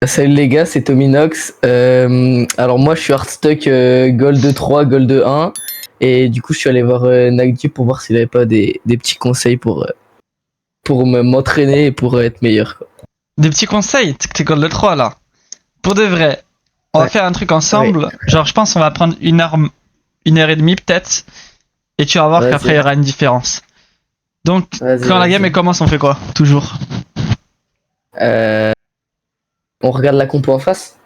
Salut les gars, c'est Tominox. Alors moi je suis Heartstuck Gold 3, Gold 1 et du coup je suis allé voir Nagdi pour voir s'il avait pas des petits conseils pour m'entraîner et pour être meilleur quoi. Des petits conseils, t'es Gold 3 là. Pour de vrai, on va Ouais. faire un truc ensemble. Genre, je pense qu'on va prendre une heure et demie peut-être. Et tu vas voir Vas-y. qu'après il y aura une différence. Donc, Vas-y, quand la vas-y. game elle commence, on fait quoi? Toujours. Euh, on regarde la compo en face.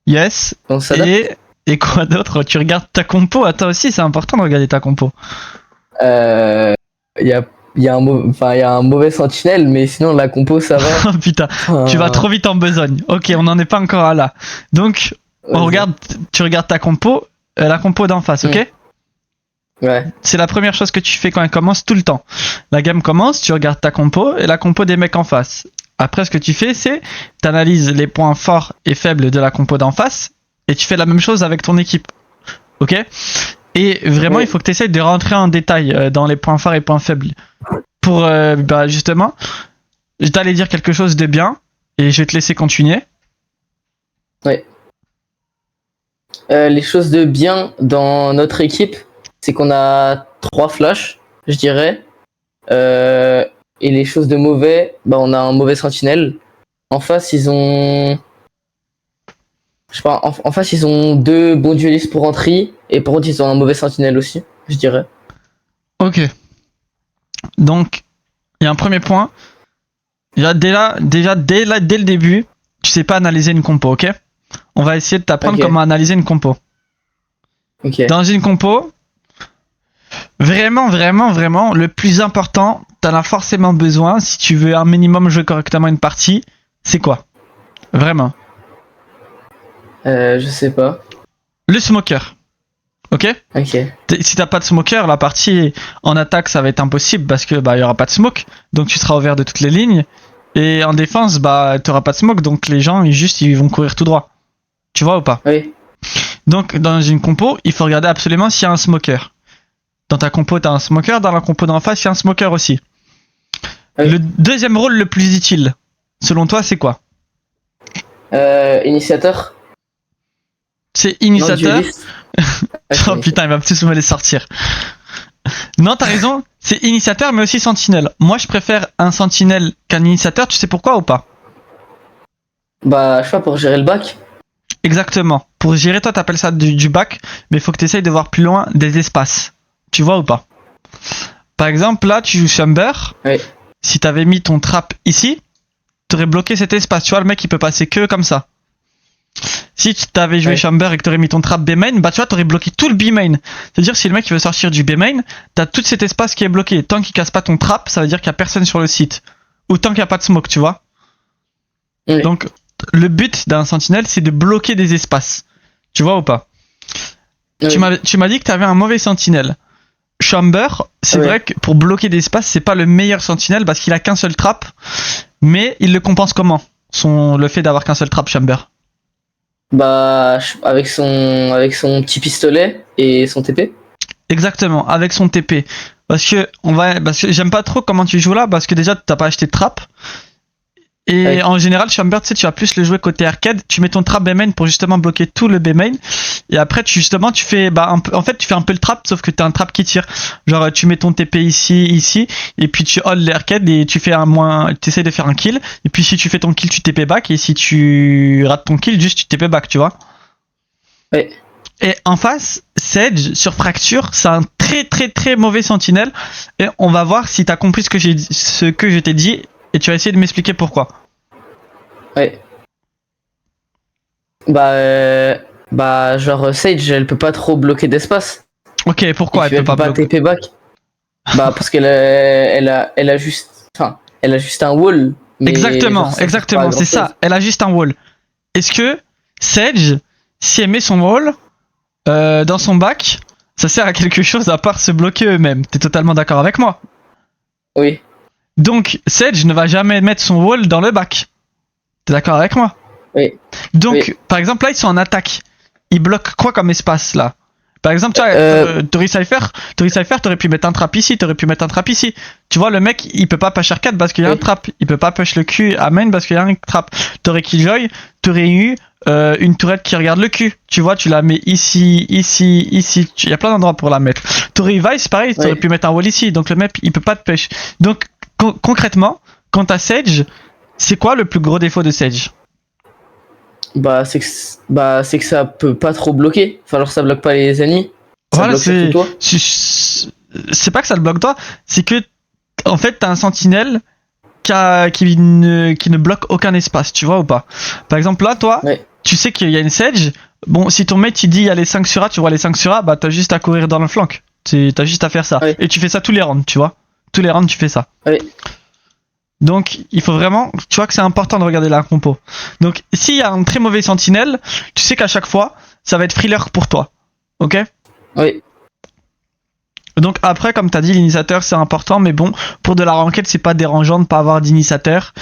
Yes. On s'adapte. Et quoi d'autre? Tu regardes ta compo. À toi aussi, c'est important de regarder ta compo. Il y a un mauvais sentinelle, mais sinon la compo ça va. Oh putain, tu vas trop vite en besogne. Ok, on n'en est pas encore à là. Donc, Vas-y. tu regardes ta compo, la compo d'en face, ok? Ouais. C'est la première chose que tu fais quand elle commence tout le temps. La game commence, tu regardes ta compo et la compo des mecs en face. Après, ce que tu fais, c'est t'analyses les points forts et faibles de la compo d'en face et tu fais la même chose avec ton équipe. Ok? Et vraiment, Oui. il faut que tu essayes de rentrer en détail dans les points forts et points faibles. Pour, justement, je t'allais dire quelque chose de bien et je vais te laisser continuer. Les choses de bien dans notre équipe, c'est qu'on a 3 flashs, je dirais. Et les choses de mauvais, bah on a un mauvais sentinelle. En face, ils ont. Je sais pas, en face, ils ont 2 bons duelistes pour entry. Et par contre, ils ont un mauvais sentinelle aussi, je dirais. Ok. Donc, il y a un premier point. Dès le début, tu sais pas analyser une compo, ok? On va essayer de t'apprendre Ok. comment analyser une compo. Ok. Dans une compo, vraiment, le plus important, t'en as forcément besoin si tu veux un minimum jouer correctement une partie, c'est quoi? Vraiment. Je sais pas. Le smoker. Ok? Ok. Si t'as pas de smoker, la partie en attaque ça va être impossible parce que bah y aura pas de smoke, donc tu seras au vert de toutes les lignes. Et en défense, bah t'auras pas de smoke, donc les gens ils vont courir tout droit. Tu vois ou pas? Oui. Donc dans une compo, il faut regarder absolument s'il y a un smoker. Dans ta compo, t'as un smoker, dans la compo d'en face, il y a un smoker aussi. Oui. Le deuxième rôle le plus utile, selon toi, c'est quoi? Initiateur. C'est Non, initiateur. dueliste. Oh putain, il va tous me les sortir. Non, t'as raison, c'est initiateur mais aussi sentinelle. Moi, je préfère un sentinelle qu'un initiateur, tu sais pourquoi ou pas? Bah, je sais pas, pour gérer le bac. Exactement. Pour gérer, toi, t'appelles ça du bac, mais il faut que t'essayes de voir plus loin des espaces. Tu vois ou pas? Par exemple, là, tu joues Chamber. Oui. Si t'avais mis ton trap ici, t'aurais bloqué cet espace. Tu vois, le mec, il peut passer que comme ça. Si tu t'avais joué Ouais. Chamber et que t'aurais mis ton trap B main, bah tu vois, t'aurais bloqué tout le B main. C'est-à-dire, si le mec il veut sortir du B main, t'as tout cet espace qui est bloqué. Tant qu'il casse pas ton trap, ça veut dire qu'il y a personne sur le site. Ou tant qu'il y a pas de smoke, tu vois. Oui. Donc, le but d'un sentinelle, c'est de bloquer des espaces. Tu vois ou pas? Oui. Tu m'as dit que t'avais un mauvais sentinelle. Chamber, c'est Ouais. vrai que pour bloquer des espaces, c'est pas le meilleur sentinelle parce qu'il a qu'un seul trap. Mais il le compense comment? Le fait d'avoir qu'un seul trap, Chamber. Bah, avec son petit pistolet et son TP. Exactement, avec son TP. Parce que j'aime pas trop comment tu joues là, parce que déjà t'as pas acheté de trap. Et Ouais. en général, Chamber, tu sais, tu vas plus le jouer côté arcade. Tu mets ton trap B main pour justement bloquer tout le B main. Et après, tu fais, en fait, tu fais un peu le trap, sauf que t'as un trap qui tire. Genre, tu mets ton TP ici, et puis tu hold l'arcade et tu essaies de faire un kill. Et puis si tu fais ton kill, tu TP back. Et si tu rates ton kill, juste tu TP back, tu vois. Ouais. Et en face, Sedge, sur Fracture, c'est un très mauvais sentinelle. Et on va voir si t'as compris ce que je t'ai dit. Et tu vas essayer de m'expliquer pourquoi. Ouais. Bah, genre Sage, elle peut pas trop bloquer d'espace. Ok, pourquoi Et puis elle peut pas bloquer? TP back. Bah, parce elle a juste, enfin, elle a juste un wall. Mais Exactement, genre, ça sert pas à exactement, c'est grand-chose. ça. Elle a juste un wall. Est-ce que Sedge, si elle met son wall dans son bac, ça sert à quelque chose à part se bloquer eux-mêmes? T'es totalement d'accord avec moi? Oui. Donc, Sedge ne va jamais mettre son wall dans le bac. T'es d'accord avec moi? Oui. Donc, Oui. par exemple, là, ils sont en attaque. Ils bloquent quoi comme espace, là? Par exemple, tu vois, Tori Cypher, t'aurais pu mettre un trap ici, t'aurais pu mettre un trap ici. Tu vois, le mec, il peut pas push arcade parce qu'il y a un trap. Il peut pas push le cul à main parce qu'il y a un trap. T'aurais Killjoy, t'aurais eu une tourette qui regarde le cul. Tu vois, tu la mets ici, ici, ici. Il y a plein d'endroits pour la mettre. T'aurais Vice, pareil, t'aurais pu mettre un wall ici. Donc le mec, il peut pas te push. Donc, concrètement, quand t'as Sage, c'est quoi le plus gros défaut de Sage? C'est que ça peut pas trop bloquer. Enfin, alors ça bloque pas les ennemis. Ça Voilà, bloque surtout toi. c'est pas que ça le bloque toi, c'est que en fait t'as un sentinelle qui ne bloque aucun espace, tu vois ou pas? Par exemple là, toi, tu sais qu'il y a une Sage. Bon, si ton mate il dit il y a les 5 sur A, tu vois les 5 sur A, bah t'as juste à courir dans le flanc. T'as juste à faire ça. Et tu fais ça tous les rounds, tu vois. Tous les rounds, tu fais ça. Donc, il faut vraiment, tu vois que c'est important de regarder la compo. Donc, s'il y a un très mauvais sentinelle, tu sais qu'à chaque fois, ça va être thriller pour toi. Ok? Oui. Donc après, comme t'as dit, l'initiateur c'est important, mais bon, pour de la ranked, c'est pas dérangeant de pas avoir d'initiateur.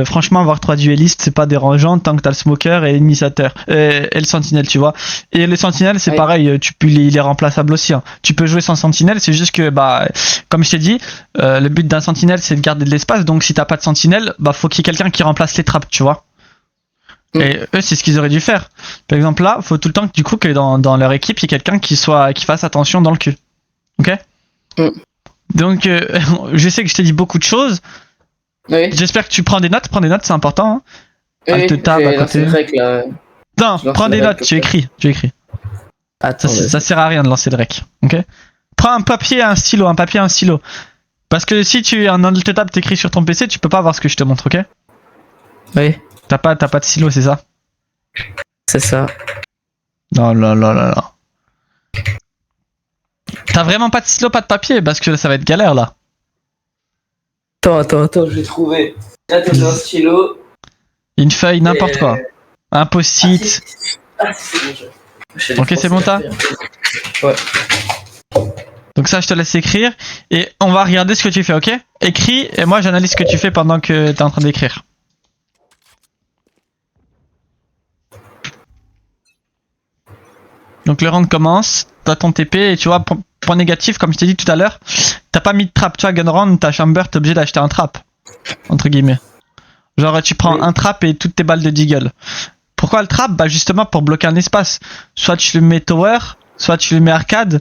Franchement, avoir 3 duellistes, c'est pas dérangeant tant que t'as le smoker et l'initiateur et le sentinelle, tu vois. Et le sentinelle, c'est pareil, tu peux il est remplaçable aussi. Hein. Tu peux jouer sans sentinelle, c'est juste que comme je t'ai dit, le but d'un sentinelle c'est de garder de l'espace. Donc si t'as pas de sentinelle, faut qu'il y ait quelqu'un qui remplace les trappes, tu vois. Et eux, c'est ce qu'ils auraient dû faire. Par exemple là, faut tout le temps que dans leur équipe, il y ait quelqu'un qui fasse attention dans le cul. Ok. Donc je sais que je t'ai dit beaucoup de choses. J'espère que tu prends des notes, c'est important. Hein. Alt tab à côté. Non, prends des notes, tu écris. Attends, ça sert à rien de lancer le rec. Ok. Prends un papier, un stylo. Parce que si tu es en alt tab, t'écris sur ton PC, tu peux pas voir ce que je te montre, ok? Oui. T'as pas de stylo, c'est ça? C'est ça. Non, là. T'as vraiment pas de stylo, pas de papier, parce que ça va être galère là. Attends, je vais trouver. Là, t'as un stylo. Une feuille, n'importe quoi. Un post-it. C'est bon, ok, c'est bon, t'as? Ouais. Donc ça, je te laisse écrire. Et on va regarder ce que tu fais, ok? Écris, et moi, j'analyse ce que tu fais pendant que t'es en train d'écrire. Donc le round commence. T'as ton TP, et tu vois, point négatif, comme je t'ai dit tout à l'heure, t'as pas mis de trap, tu vois, Gunround, t'as Chamber, t'es obligé d'acheter un trap, entre guillemets. Genre, tu prends un trap et toutes tes balles de deagle. Pourquoi le trap? Justement pour bloquer un espace. Soit tu le mets tower, soit tu le mets arcade,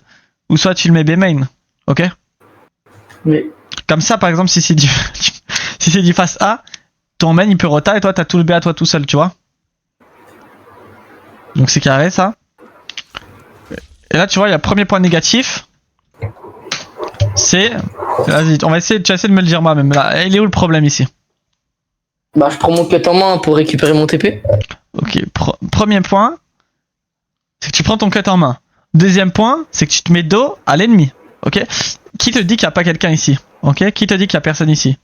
ou soit tu le mets B-main. Ok? Oui. Comme ça, par exemple, si c'est du face A, ton main il peut rota et toi t'as tout le B à toi tout seul, tu vois? Donc c'est carré ça. Et là, tu vois, il y a premier point négatif. C'est. Vas-y, tu vas essayer de me le dire moi-même. Là, il est où le problème ici? Je prends mon cut en main pour récupérer mon TP. Ok, premier point, c'est que tu prends ton cut en main. Deuxième point, c'est que tu te mets dos à l'ennemi. Ok? Qui te dit qu'il n'y a pas quelqu'un ici? Ok? Qui te dit qu'il n'y a personne ici?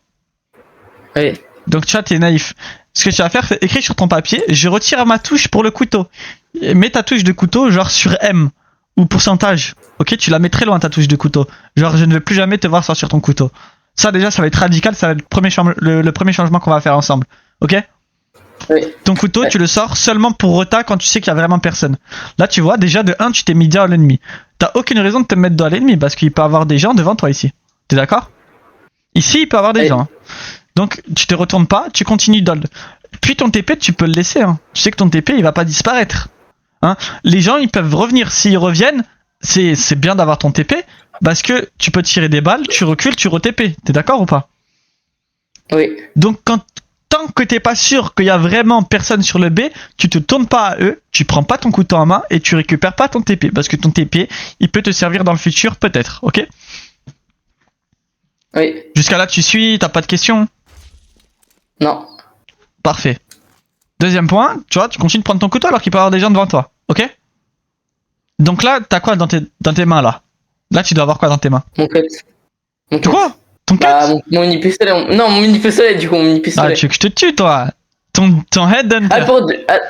Oui. Donc, tu vois, t'es naïf. Ce que tu vas faire, c'est écrire sur ton papier, je retire ma touche pour le couteau. Mets ta touche de couteau, genre sur M. Ou pourcentage, ok, tu la mets très loin ta touche de couteau. Genre, je ne veux plus jamais te voir sortir ton couteau. Ça, déjà, ça va être radical, ça va être le premier changement qu'on va faire ensemble, ok? Oui. Ton couteau, tu le sors seulement pour reta quand tu sais qu'il y a vraiment personne. Là, tu vois, déjà, de 1, tu t'es mis dos à l'ennemi. T'as aucune raison de te mettre dos à l'ennemi parce qu'il peut y avoir des gens devant toi ici. T'es d'accord? Ici, il peut y avoir des gens. Hein. Donc, tu te retournes pas, tu continues d'hold. Puis ton TP, tu peux le laisser. Hein. Tu sais que ton TP, il va pas disparaître. Hein, les gens ils peuvent revenir, s'ils reviennent, c'est bien d'avoir ton TP parce que tu peux tirer des balles, tu recules, tu re-TP. T'es d'accord ou pas? Oui. Donc tant que t'es pas sûr qu'il y a vraiment personne sur le B, tu te tournes pas à eux, tu prends pas ton couteau en main et tu récupères pas ton TP parce que ton TP il peut te servir dans le futur peut-être, ok? Oui. Jusqu'à là tu suis, t'as pas de questions? Non. Parfait. Deuxième point, tu vois, tu continues de prendre ton couteau alors qu'il peut y avoir des gens devant toi. Ok? Donc là, t'as quoi dans tes mains là? Là, tu dois avoir quoi dans tes mains? Mon cut. Quoi? Ton cut? Mon mini pistolet. Non, mon mini pistolet du coup, mon mini pistolet. Ah, tu veux que je te tue toi? Ton headhunter.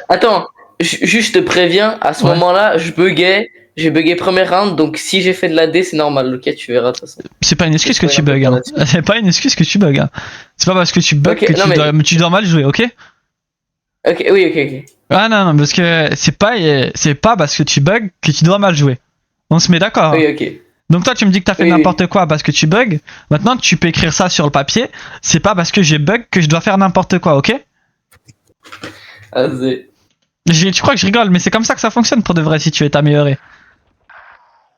Attends, juste je te préviens, à ce moment-là, j'ai bugué premier round, donc si j'ai fait de la D, c'est normal, ok, tu verras de toute façon. C'est pas une excuse que tu bugs, hein. C'est pas une excuse que tu bugs, hein. C'est pas parce que tu bugs que tu dois mal jouer, ok? Ok, oui, ok. Ah non, parce que c'est pas parce que tu bugs que tu dois mal jouer. On se met d'accord. Oui, ok. Donc toi tu me dis que t'as fait Oui, oui. n'importe quoi parce que tu bugs. Maintenant tu peux écrire ça sur le papier. C'est pas parce que j'ai bug que je dois faire n'importe quoi, ok? Ah, c'est... Tu crois que je rigole, mais c'est comme ça que ça fonctionne pour de vrai si tu veux t'améliorer.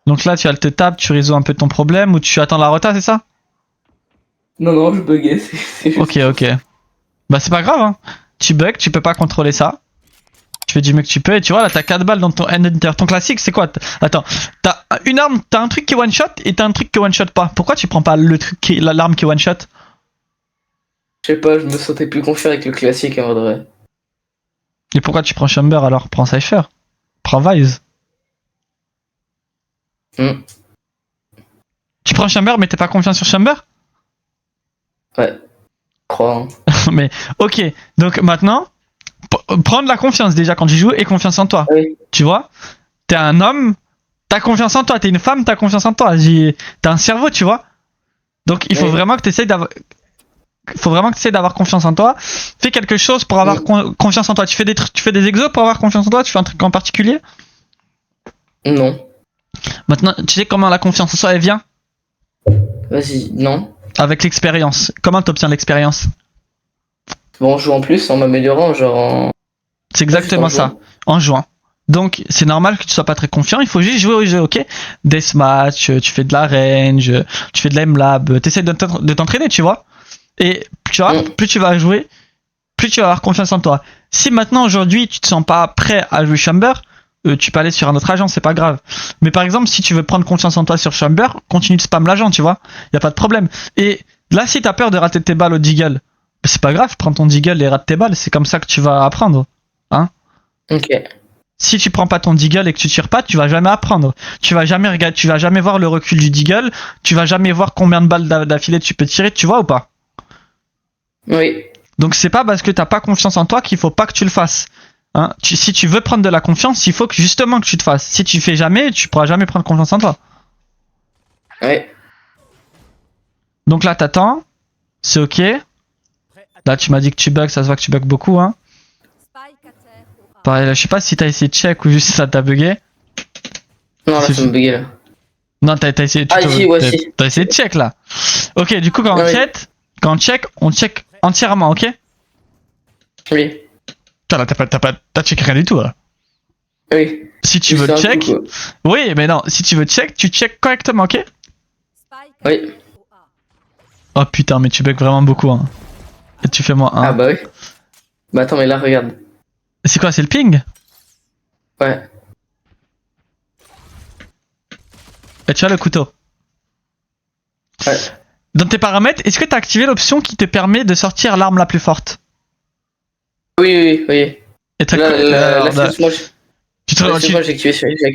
Donc là tu te tapes, tu résous un peu ton problème ou tu attends la rota, c'est ça? Non, non, je buguais, c'est juste... Ok, ok. Bah c'est pas grave, hein. Tu bugs, tu peux pas contrôler ça. Tu fais du mieux que tu peux et tu vois là t'as 4 balles dans ton Endhunter. Ton classique c'est quoi? Attends, t'as une arme, t'as un truc qui one shot et t'as un truc qui one shot pas. Pourquoi tu prends pas le truc qui l'arme qui one shot? Je sais pas, je me sentais plus confiant avec le classique en vrai. Et pourquoi tu prends Chamber alors? Prends Cypher. Prends Vise. Hmm. Tu prends Chamber mais t'es pas confiant sur Chamber? Ouais, je crois. Hein. Mais ok, donc maintenant, prendre la confiance déjà quand tu joues et confiance en toi. Oui. Tu vois? T'es un homme, t'as confiance en toi. T'es une femme, t'as confiance en toi. T'as un cerveau, tu vois? Donc il faut Oui. vraiment que t'essayes d'avoir... Faut vraiment que tu essaies d'avoir confiance en toi. Fais quelque chose pour avoir confiance en toi. Tu fais des trucs, tu fais des exos pour avoir confiance en toi. Tu fais un truc en particulier. Non. Maintenant, tu sais comment la confiance en soi elle vient? Vas-y, non. Avec l'expérience. Comment t'obtiens l'expérience? Bon, on joue en plus en m'améliorant, genre en... C'est exactement Juste en ça. En jouant. Donc c'est normal que tu sois pas très confiant. Il faut juste jouer au jeu, ok? Deathmatch, tu fais de la range, tu fais de la M-Lab. T'essaies de t'entraîner, tu vois? Et tu vois, plus tu vas jouer, plus tu vas avoir confiance en toi. Si maintenant aujourd'hui tu te sens pas prêt à jouer Chamber, tu peux aller sur un autre agent, c'est pas grave. Mais par exemple, si tu veux prendre confiance en toi sur Chamber, continue de spam l'agent, tu vois. Y a pas de problème. Et là, si t'as peur de rater tes balles au Deagle, c'est pas grave, prends ton Deagle et rate tes balles. C'est comme ça que tu vas apprendre. Hein? Ok. Si tu prends pas ton Deagle et que tu tires pas, tu vas jamais apprendre. Tu vas jamais regarder, tu vas jamais voir le recul du Deagle. Tu vas jamais voir combien de balles d'affilée tu peux tirer, tu vois ou pas? Oui. Donc c'est pas parce que t'as pas confiance en toi qu'il faut pas que tu le fasses. Hein, si tu veux prendre de la confiance, il faut que justement que tu te fasses. Si tu fais jamais, tu pourras jamais prendre confiance en toi. Ouais. Donc là t'attends, c'est ok. Là tu m'as dit que tu bugs, ça se voit que tu bugs beaucoup. Hein. Pareil, là, je sais pas si t'as essayé de check ou juste ça t'a bugué. Non, là, ça me buguait, là. Non, t'as essayé, Ah, si, ouais, si. t'as essayé de check là. Ok, du coup quand on check, on check entièrement, ok? Oui. Putain, là t'as check rien du tout là. Oui. Si tu veux check, oui, mais non, si tu veux check, tu check correctement, ok? Oui. Oh putain, mais tu bugs vraiment beaucoup, hein. Et tu fais moins 1. Ah bah oui. Bah attends, mais là, regarde. C'est quoi, c'est le ping? Ouais. Et tu as le couteau. Ouais. Dans tes paramètres, est-ce que t'as activé l'option qui te permet de sortir l'arme la plus forte? Oui. Et t'as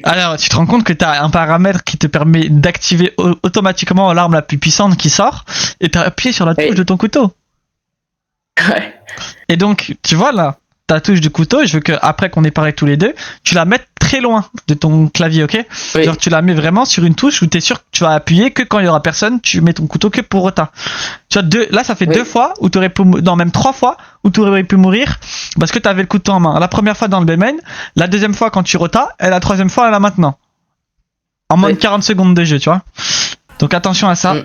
Alors, tu te rends compte que t'as un paramètre qui te permet d'activer automatiquement l'arme la plus puissante qui sort, et t'as appuyé sur la touche de ton couteau. Ouais. Et donc, tu vois là, ta touche du couteau, je veux que après qu'on ait parlé tous les deux, tu la mettes très loin de ton clavier, ok? Oui. Genre tu la mets vraiment sur une touche où t'es sûr que tu vas appuyer que quand il y aura personne, tu mets ton couteau que pour rota. Tu vois, là ça fait 2 fois où t'aurais pu, non même 3 fois où t'aurais pu mourir parce que t'avais le couteau en main. La première fois dans le B-main, la deuxième fois quand tu rota, et la troisième fois là maintenant. En moins de 40 secondes de jeu, tu vois. Donc attention à ça.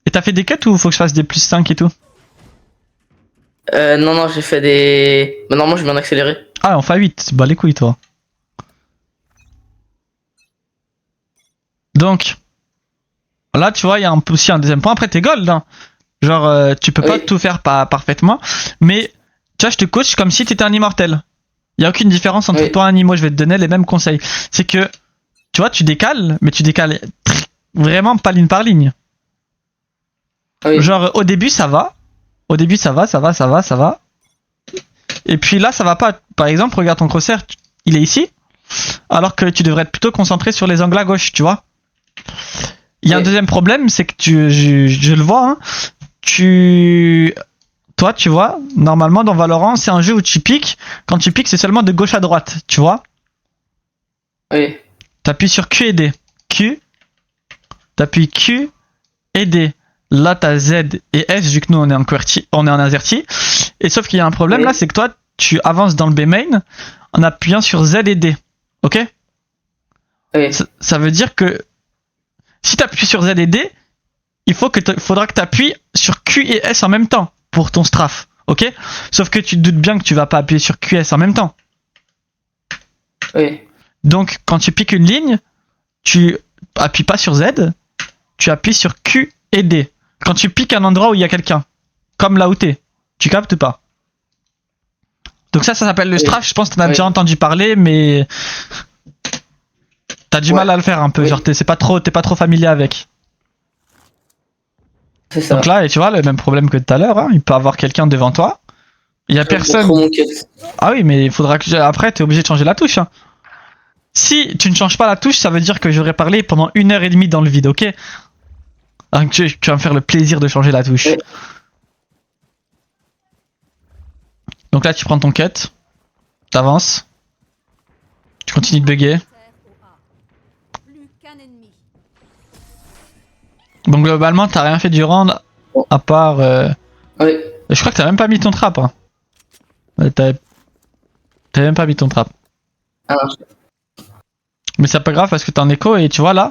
Et t'as fait des cuts ou faut que je fasse des plus 5 et tout? Non, j'ai fait des... Bah normalement, je vais en accélérer. Ah, on fait 8, bah les couilles toi. Donc, là tu vois, il y a aussi un deuxième point. Après t'es gold, hein. Genre tu peux pas tout faire parfaitement. Mais, tu vois, je te coach comme si t'étais un immortel. Il y a aucune différence entre toi et un immo, je vais te donner les mêmes conseils. C'est que, tu vois, tu décales, mais tu décales vraiment pas ligne par ligne. Genre au début ça va. Au début ça va. Et puis là ça va pas. Par exemple, regarde ton crosshair, il est ici. Alors que tu devrais être plutôt concentré sur les angles à gauche, tu vois. Il y a un deuxième problème, c'est que je le vois, hein, toi tu vois, normalement dans Valorant c'est un jeu où tu piques. Quand tu piques c'est seulement de gauche à droite, tu vois. Oui. T'appuies sur Q et D. T'appuies Q et D. Là t'as Z et S vu que nous on est en AZERTY. Et sauf qu'il y a un problème là, c'est que toi tu avances dans le B main en appuyant sur Z et D. Ok? Oui. Ça veut dire que si tu appuies sur Z et D, faudra que tu appuies sur Q et S en même temps pour ton strafe. Ok? Sauf que tu te doutes bien que tu vas pas appuyer sur Q et S en même temps. Oui. Donc, quand tu piques une ligne, tu appuies pas sur Z, tu appuies sur Q et D. Quand tu piques un endroit où il y a quelqu'un, comme là où t'es, tu captes pas. Donc ça s'appelle le strafe. Je pense que t'en as déjà entendu parler, mais t'as du mal à le faire un peu. Genre, t'es pas trop familier avec. C'est ça. Donc là, et tu vois, le même problème que tout à l'heure, hein, il peut avoir quelqu'un devant toi. Il y a personne. Ah oui, mais il faudra que après, t'es obligé de changer la touche. Hein. Si tu ne changes pas la touche, ça veut dire que j'aurais parlé pendant 1h30 dans le vide, ok? Donc tu vas me faire le plaisir de changer la touche. Oui. Donc là, tu prends ton cut, t'avances, tu continues de bugger. Donc globalement, t'as rien fait du round, à part... Oui. Je crois que t'as même pas mis ton trap. Hein. T'as même pas mis ton trap. Ah. Mais c'est pas grave parce que t'es en écho et tu vois là...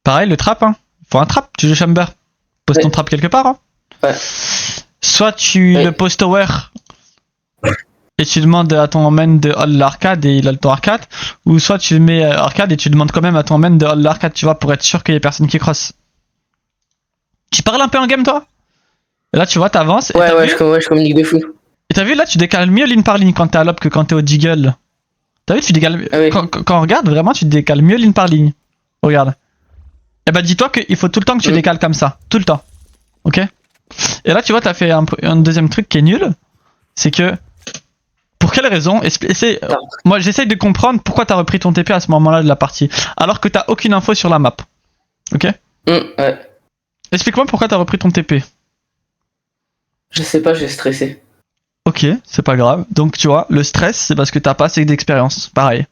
Pareil, le trap, hein. Faut un trap, tu joues chamber. Pose ton trap quelque part. Hein. Ouais. Soit tu le poses tower et tu demandes à ton main de hold l'arcade et il a le ton arcade, ou soit tu mets arcade et tu demandes quand même à ton main de hold l'arcade, tu vois, pour être sûr qu'il y ait personne qui cross. Tu parles un peu en game toi? Et là tu vois, t'avances. Ouais, je communique de fou. Et t'as vu là, tu décales mieux ligne par ligne quand t'es à l'op que quand t'es au jiggle. T'as vu, tu décales. Quand on regarde, vraiment, tu décales mieux ligne par ligne. Regarde. Et bah dis-toi qu'il faut tout le temps que tu décales comme ça. Tout le temps. Ok? Et là, tu vois, t'as fait un deuxième truc qui est nul. C'est que. Pour quelle raison moi, j'essaye de comprendre pourquoi t'as repris ton TP à ce moment-là de la partie. Alors que t'as aucune info sur la map. Ok? Ouais. Explique-moi pourquoi t'as repris ton TP. Je sais pas, j'ai stressé. Ok, c'est pas grave. Donc tu vois, le stress, c'est parce que t'as pas assez d'expérience. Pareil.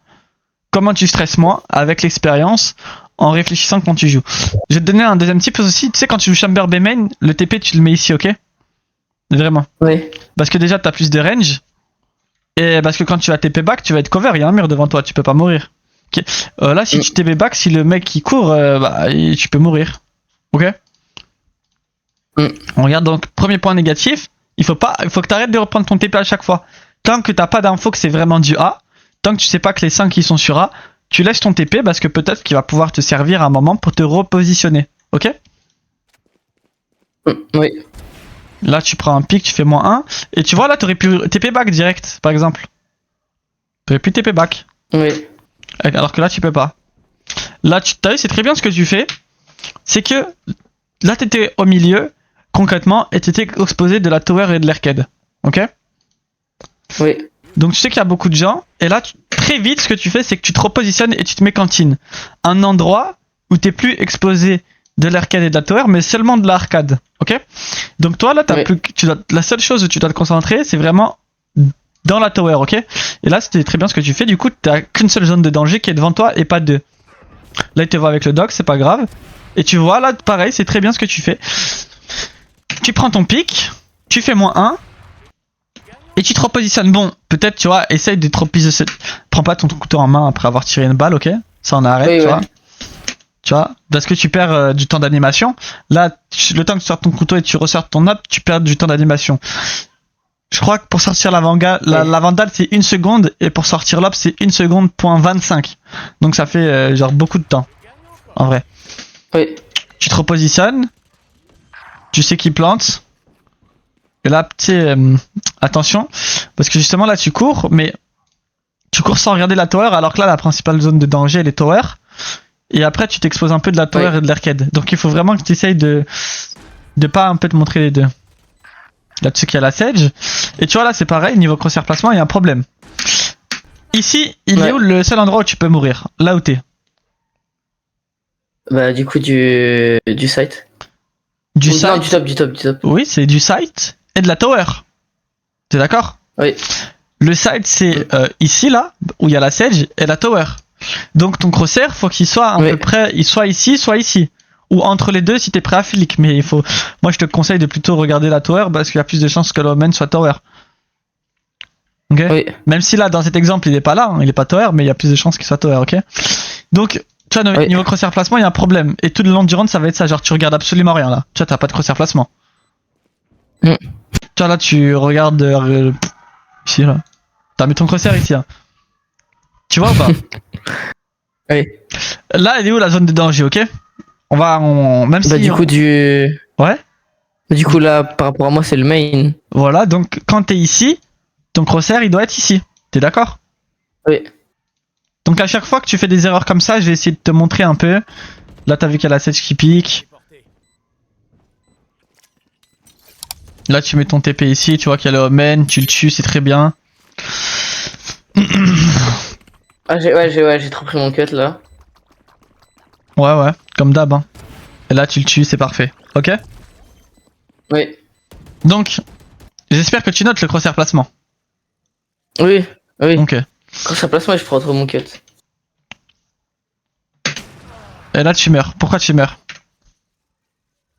Comment tu stresses moins avec l'expérience en réfléchissant quand tu joues. Je vais te donner un deuxième type aussi. Tu sais, quand tu joues Chamber B main, le TP, tu le mets ici, ok? Vraiment. Oui. Parce que déjà, t'as plus de range. Et parce que quand tu vas TP back, tu vas être cover. Il y a un mur devant toi, tu peux pas mourir. Okay. Là, si tu TP back, si le mec qui court, tu peux mourir. Ok? On regarde donc, premier point négatif. Il faut que t'arrêtes de reprendre ton TP à chaque fois. Tant que t'as pas d'info que c'est vraiment du A, tant que tu sais pas que les 5 qui sont sur A, tu laisses ton TP parce que peut-être qu'il va pouvoir te servir à un moment pour te repositionner. Ok? Oui. Là, tu prends un pic, tu fais -1. Et tu vois, là, t'aurais pu TP back direct, par exemple. T'aurais pu TP back. Oui. Alors que là, tu peux pas. Là, t'as vu, c'est très bien ce que tu fais. C'est que là, t'étais au milieu, concrètement, et t'étais exposé de la tower et de l'arcade. Ok? Oui. Donc, tu sais qu'il y a beaucoup de gens. Et là, très vite, ce que tu fais, c'est que tu te repositionnes et tu te mets cantine. Un endroit où t'es plus exposé de l'arcade et de la tower, mais seulement de l'arcade. Ok? Donc, toi, là, la seule chose où tu dois te concentrer, c'est vraiment dans la tower, ok? Et là, c'était très bien ce que tu fais. Du coup, t'as qu'une seule zone de danger qui est devant toi et pas deux. Là, il te voit avec le dock, c'est pas grave. Et tu vois, là, pareil, c'est très bien ce que tu fais. Tu prends ton pic, tu fais -1. Et tu te repositionnes. Bon, peut-être, tu vois, essaye de te repositionner. Prends pas ton couteau en main après avoir tiré une balle, ok? Ça en arrête, oui, tu vois. Tu vois, parce que tu perds du temps d'animation. Là, le temps que tu sortes ton couteau et tu ressortes ton op, tu perds du temps d'animation. Je crois que pour sortir la vandale, c'est 1 seconde. Et pour sortir l'op, c'est 1 seconde point 25. Donc ça fait genre beaucoup de temps. En vrai. Oui. Tu te repositionnes. Tu sais qu'il plante. Et là, tu sais, attention. Parce que justement, là, tu cours. Mais tu cours sans regarder la tower. Alors que là, la principale zone de danger, elle est tower. Et après, tu t'exposes un peu de la tower et de l'arcade. Donc il faut vraiment que tu essayes de pas un peu te montrer les deux. Là, tu sais qu'il y a la Sage. Et tu vois, là, c'est pareil. Niveau crosshair placement, il y a un problème. Ici, il est où le seul endroit où tu peux mourir? Là où t'es. Bah, du coup, du site. Du site. Non, du top. Oui, c'est du site et de la tower. T'es d'accord? Oui. Le site, c'est ici, là, où il y a la Sage et la tower. Donc ton crosshair, faut qu'il soit à peu près, il soit ici, soit ici. Ou entre les deux si t'es prêt à flic. Mais il faut. Moi, je te conseille de plutôt regarder la tower parce qu'il y a plus de chances que l'omen soit tower. Ok. Oui. Même si là, dans cet exemple, il est pas là, hein, il est pas tower, mais il y a plus de chances qu'il soit tower, ok. Donc, tu vois, Oui. niveau crosshair placement, il y a un problème. Et tout le long du round, ça va être ça. Genre, tu regardes absolument rien là. Tu vois, t'as pas de crosshair placement. Mm. Tu vois, là, tu regardes ici, là. T'as mis ton crosshair ici, hein. Tu vois ou pas? Oui. Là, elle est où la zone de danger, ok? Même Bah, si. du coup, Ouais. du coup, là, par rapport à moi, c'est le main. Voilà, donc quand t'es ici, ton crosshair il doit être ici. T'es d'accord? Oui. Donc à chaque fois que tu fais des erreurs comme ça, je vais essayer de te montrer un peu. Là, t'as vu qu'il y a la Sage qui pique. Là, tu mets ton TP ici, tu vois qu'il y a le Omen, tu le tues, c'est très bien. Ah, j'ai trop pris mon cut là. Ouais, comme d'hab. Hein. Et là, tu le tues, c'est parfait. Ok? Oui. Donc, j'espère que tu notes le crosshair placement. Oui. Oui. Ok. Quand ça place, moi, je prends trop mon cut. Et là, tu meurs. Pourquoi tu meurs?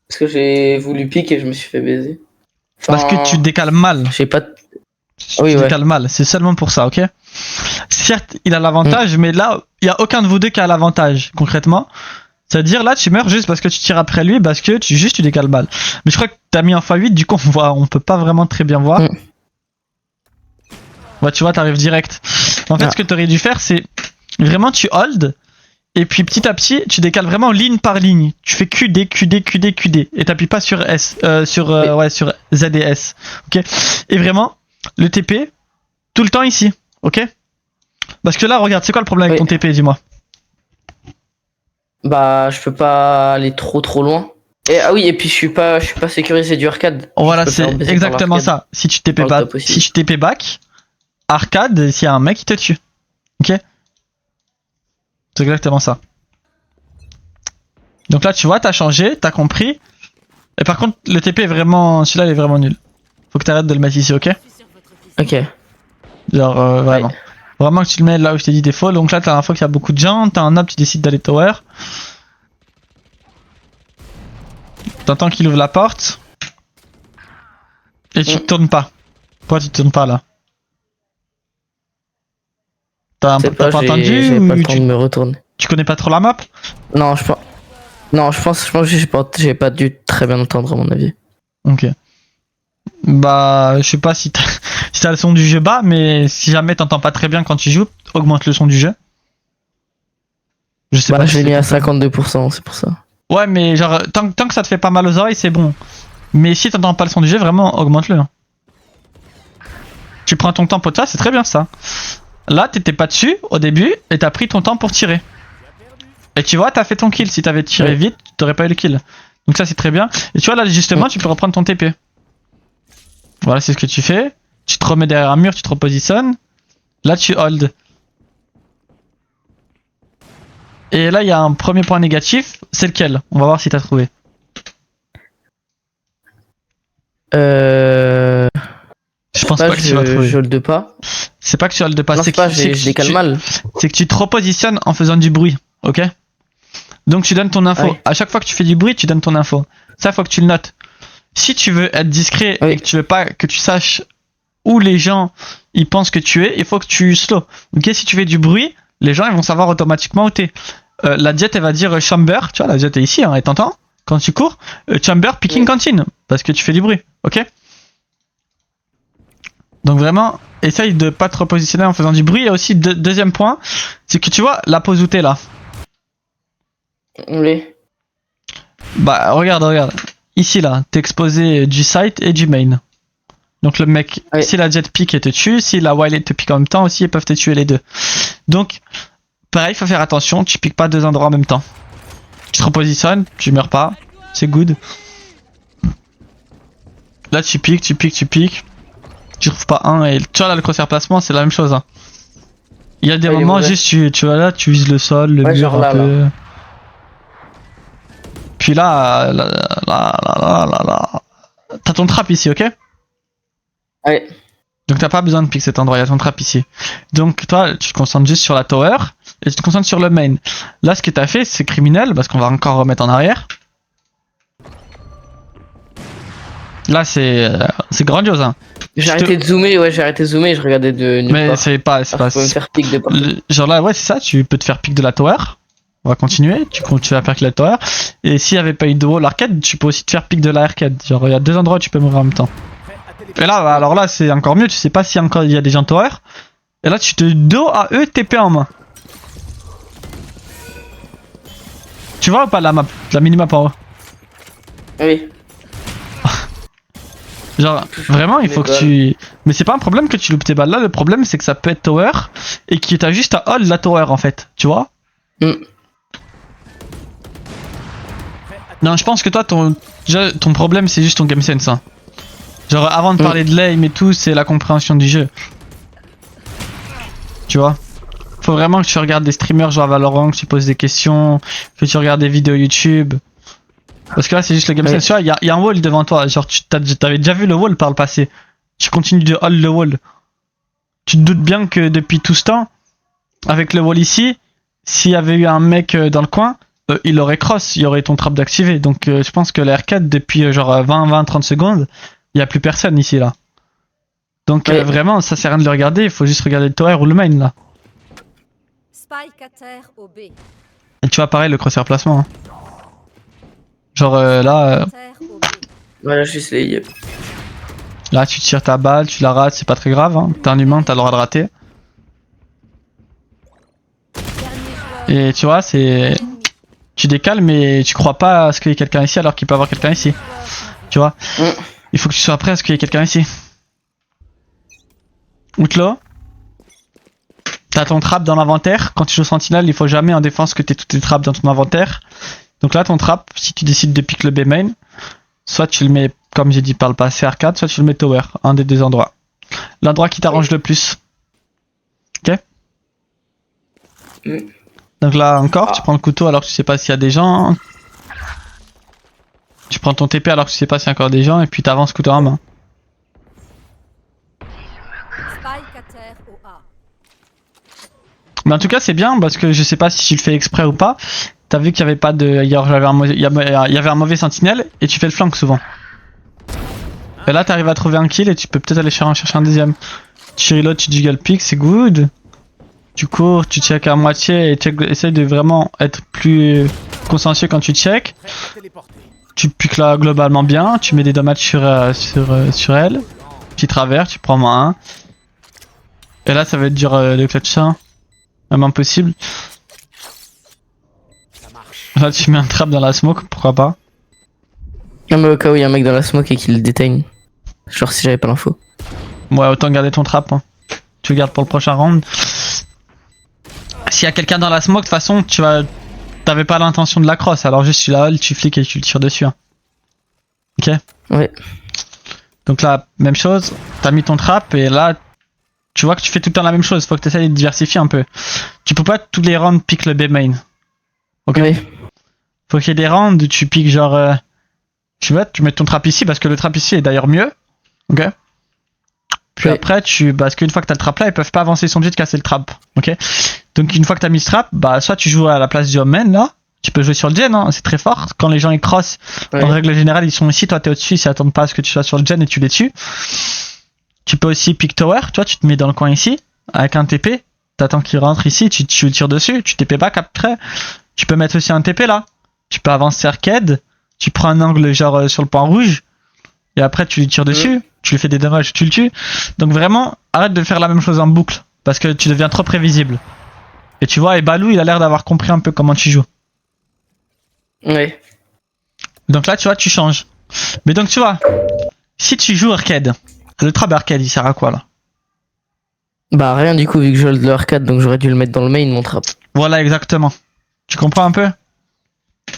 Parce que j'ai voulu pique et je me suis fait baiser. Enfin, Parce que tu décales mal. j'ai pas. Tu Oui, ouais. décales mal. C'est seulement pour ça, ok? Certes, il a l'avantage, mais là, il y a aucun de vous deux qui a l'avantage, concrètement. C'est-à-dire, là, tu meurs juste parce que tu tires après lui, parce que tu décales mal. Mais je crois que t'as mis un x8, du coup, on peut pas vraiment très bien voir. Ouais, tu vois, t'arrives direct. En fait, ce que t'aurais dû faire, c'est vraiment tu hold, et puis petit à petit, tu décales vraiment ligne par ligne. Tu fais QD, QD, QD, QD, et t'appuies pas sur sur Z et S. Ok? Et vraiment, le TP, tout le temps ici. Ok? Parce que là, regarde, c'est quoi le problème avec ton TP, dis-moi? Bah, je peux pas aller trop loin. Et, ah oui, et puis je suis pas sécurisé du arcade. Voilà, c'est exactement ça. Si tu TP back, arcade, s'il y a un mec, il te tue. Ok? C'est exactement ça. Donc là, tu vois, t'as changé, t'as compris. Et par contre, le TP est vraiment. Celui-là, il est vraiment nul. Faut que t'arrêtes de le mettre ici, ok? Ok. Genre, vraiment. Ouais. Vraiment que tu le mets là où je t'ai dit défaut. Donc là, t'as un fois qu'il y a beaucoup de gens, t'as un up, tu décides d'aller tower. T'entends qu'il ouvre la porte. Et tu te tournes pas. Pourquoi tu te tournes pas là? T'as pas entendu j'avais pas ou le temps de me retourner. tu connais pas trop la map? Non, je pense que j'ai pas dû très bien entendre à mon avis. Ok. Bah, je sais pas si t'as le son du jeu bas, mais si jamais t'entends pas très bien quand tu joues, augmente le son du jeu. Je sais Bah, pas je si l'ai mis à c'est 52%, c'est pour ça. Ouais, mais genre, tant que ça te fait pas mal aux oreilles, c'est bon. Mais si t'entends pas le son du jeu, vraiment, augmente-le. Hein. Tu prends ton temps pour ça, c'est très bien ça. Là, t'étais pas dessus au début, et t'as pris ton temps pour tirer. Et tu vois, t'as fait ton kill. Si t'avais tiré vite, t'aurais pas eu le kill. Donc ça, c'est très bien. Et tu vois, là, justement, tu peux reprendre ton TP. Voilà, c'est ce que tu fais. Tu te remets derrière un mur, tu te repositionnes. Là, tu hold. Et là, il y a un premier point négatif. C'est lequel? On va voir si t'as trouvé. Je pense pas que tu vas trouver. Je hold pas. C'est pas que tu hold pas. Non, c'est pas, je décale mal. C'est que tu te repositionnes en faisant du bruit. Ok? Donc tu donnes ton info. Ouais. À chaque fois que tu fais du bruit, tu donnes ton info. Ça, faut que tu le notes. Si tu veux être discret et que tu veux pas que tu saches où les gens ils pensent que tu es, il faut que tu slow. Ok, si tu fais du bruit, les gens ils vont savoir automatiquement où t'es. La jet elle va dire chamber, tu vois, la jet est ici, hein, et t'entends quand tu cours. Chamber picking cantine parce que tu fais du bruit. Ok. Donc vraiment, essaye de pas te repositionner en faisant du bruit. Et aussi deuxième point, c'est que tu vois la pose où t'es là. Oui. Bah regarde. Ici là, t'es exposé du site et du main. Donc le mec, si la jet pique et te tue, si la wild te pique en même temps aussi, ils peuvent te tuer les deux. Donc, pareil, faut faire attention, tu piques pas deux endroits en même temps. Tu te repositionnes, tu meurs pas, c'est good. Là tu piques, tu trouves pas un et tu vois là le crosshair placement c'est la même chose. Hein. Il y a des moments juste tu vois là, tu vises le sol, le mur un peu. Là. Puis là, t'as ton trap ici, ok? Ouais. Donc t'as pas besoin de piquer cet endroit, il y a ton trap ici. Donc toi, tu te concentres juste sur la tower et tu te concentres sur le main. Là, ce que t'as fait, c'est criminel parce qu'on va encore remettre en arrière. Là, c'est grandiose. Hein. J'ai arrêté de zoomer, ouais, j'ai arrêté de zoomer, je regardais de nulle Mais part. c'est pas. Je peux me faire pique de partout. Genre là, ouais, c'est ça, tu peux te faire pique de la tower. On va continuer, tu vas faire que la tower. Et s'il y avait pas eu de wall arcade, tu peux aussi te faire pique de la arcade. Genre, il y a 2 endroits où tu peux mourir en même temps. Et là, bah, alors là, c'est encore mieux, tu sais pas si encore il y a des gens tower. Et là, tu te dos à eux, TP en main. Tu vois ou pas la map, la minimap en haut? Oui. Genre, vraiment, il faut que tu. Mais c'est pas un problème que tu loupes tes balles là, le problème c'est que ça peut être tower et que t'as juste à hold la tower en fait, tu vois? Non, je pense que toi, déjà, ton problème c'est juste ton game sense. Hein. Genre, avant de parler de l'aim et tout, c'est la compréhension du jeu. Tu vois? Faut vraiment que tu regardes des streamers genre Valorant, que tu poses des questions, que tu regardes des vidéos YouTube. Parce que là, c'est juste le game sense. Tu vois, il y a un wall devant toi. Genre, t'avais déjà vu le wall par le passé. Tu continues de hold le wall. Tu te doutes bien que depuis tout ce temps, avec le wall ici, s'il y avait eu un mec dans le coin, il aurait cross, il y aurait ton trap d'activer. Donc, je pense que la R4, depuis genre 20-30 secondes, il n'y a plus personne ici, là. Donc, vraiment, ça sert à rien de le regarder. Il faut juste regarder le tower ou le main, là. Spike à terre au B. Et tu vois, pareil, le crosshair placement. Hein. Genre là. Voilà, je suis layé. Là, tu tires ta balle, tu la rates, c'est pas très grave. Hein. T'es un humain, t'as le droit de rater. Et tu vois, c'est. Tu décales, mais tu crois pas à ce qu'il y ait quelqu'un ici alors qu'il peut y avoir quelqu'un ici. Tu vois. Il faut que tu sois prêt à ce qu'il y ait quelqu'un ici. Outlaw. T'as ton trap dans l'inventaire. Quand tu joues sentinelle, il faut jamais en défense que t'aies toutes tes traps dans ton inventaire. Donc là, ton trap, si tu décides de pick le B main, soit tu le mets, comme j'ai dit par le passé, arcade, soit tu le mets tower. Un des 2 endroits. L'endroit qui t'arrange le plus. Ok. Donc là encore, tu prends le couteau alors que tu sais pas s'il y a des gens. Tu prends ton TP alors que tu sais pas s'il y a encore des gens et puis t'avances couteau en main. Mais en tout cas c'est bien parce que je sais pas si tu le fais exprès ou pas. T'as vu qu'il y avait pas de. Hier il y avait un mauvais sentinelle et tu fais le flank souvent. Et là t'arrives à trouver un kill et tu peux peut-être aller chercher un deuxième. Tu reload, tu jiggle pick, c'est good. Tu cours, tu check à moitié et essaye de vraiment être plus consciencieux quand tu check. Tu piques là globalement bien, tu mets des dommages sur elle. Tu traverses, tu prends -1. Et là ça va être dur de clutch ça. Même impossible. Là tu mets un trap dans la smoke, pourquoi pas. Non mais au cas où il y a un mec dans la smoke et qu'il le déteigne. Genre si j'avais pas l'info. Ouais, autant garder ton trap. Hein. Tu le gardes pour le prochain round. S'il y a quelqu'un dans la smoke, de toute façon, t'avais pas l'intention de la cross, alors juste tu la hold, tu flics et tu le tires dessus. Hein. Ok? Ouais. Donc là, même chose, t'as mis ton trap et là, tu vois que tu fais tout le temps la même chose, faut que t'essayes de diversifier un peu. Tu peux pas tous les rounds pick le B main. Ok? Oui. Faut qu'il y ait des rounds où tu piques genre. Tu mets ton trap ici parce que le trap ici est d'ailleurs mieux. Ok? Puis après, parce qu'une fois que t'as le trap là, ils peuvent pas avancer, ils sont obligés de casser le trap. Ok? Donc une fois que t'as mis ce trap, bah soit tu joues à la place du home main là, tu peux jouer sur le gen, hein, c'est très fort. Quand les gens ils crossent, en règle générale ils sont ici, toi t'es au-dessus, ils attendent pas à ce que tu sois sur le gen et tu les tues. Tu peux aussi pick tower, tu vois, tu te mets dans le coin ici, avec un TP, t'attends qu'il rentre ici, tu tires dessus, tu TP back après. Tu peux mettre aussi un TP là, tu peux avancer arcade, tu prends un angle genre sur le point rouge, et après tu lui tires dessus, tu lui fais des dommages, tu le tues. Donc vraiment, arrête de faire la même chose en boucle, parce que tu deviens trop prévisible. Et tu vois, et Balou, il a l'air d'avoir compris un peu comment tu joues. Ouais. Donc là, tu vois, tu changes. Mais donc, tu vois, si tu joues arcade, le trap arcade, il sert à quoi là? Bah rien du coup, vu que je hold le arcade, donc j'aurais dû le mettre dans le main, mon trap. Voilà, exactement. Tu comprends un peu?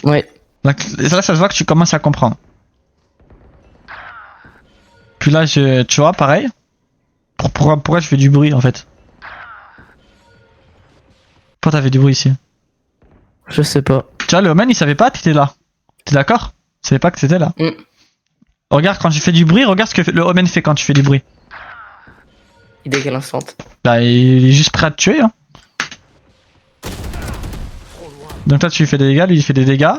Ouais. Donc, là, ça se voit que tu commences à comprendre. Puis là, tu vois, pareil. Pourquoi je fais du bruit en fait? Pourquoi t'as fait du bruit ici? Je sais pas. Tu vois, le Omen il savait pas que t'étais là. T'es d'accord? Il savait pas que t'étais là. Regarde quand je fais du bruit, regarde ce que le Omen fait quand tu fais du bruit. Il décale instant. Bah il est juste prêt à te tuer. Hein. Donc toi tu lui fais des dégâts, lui il fait des dégâts.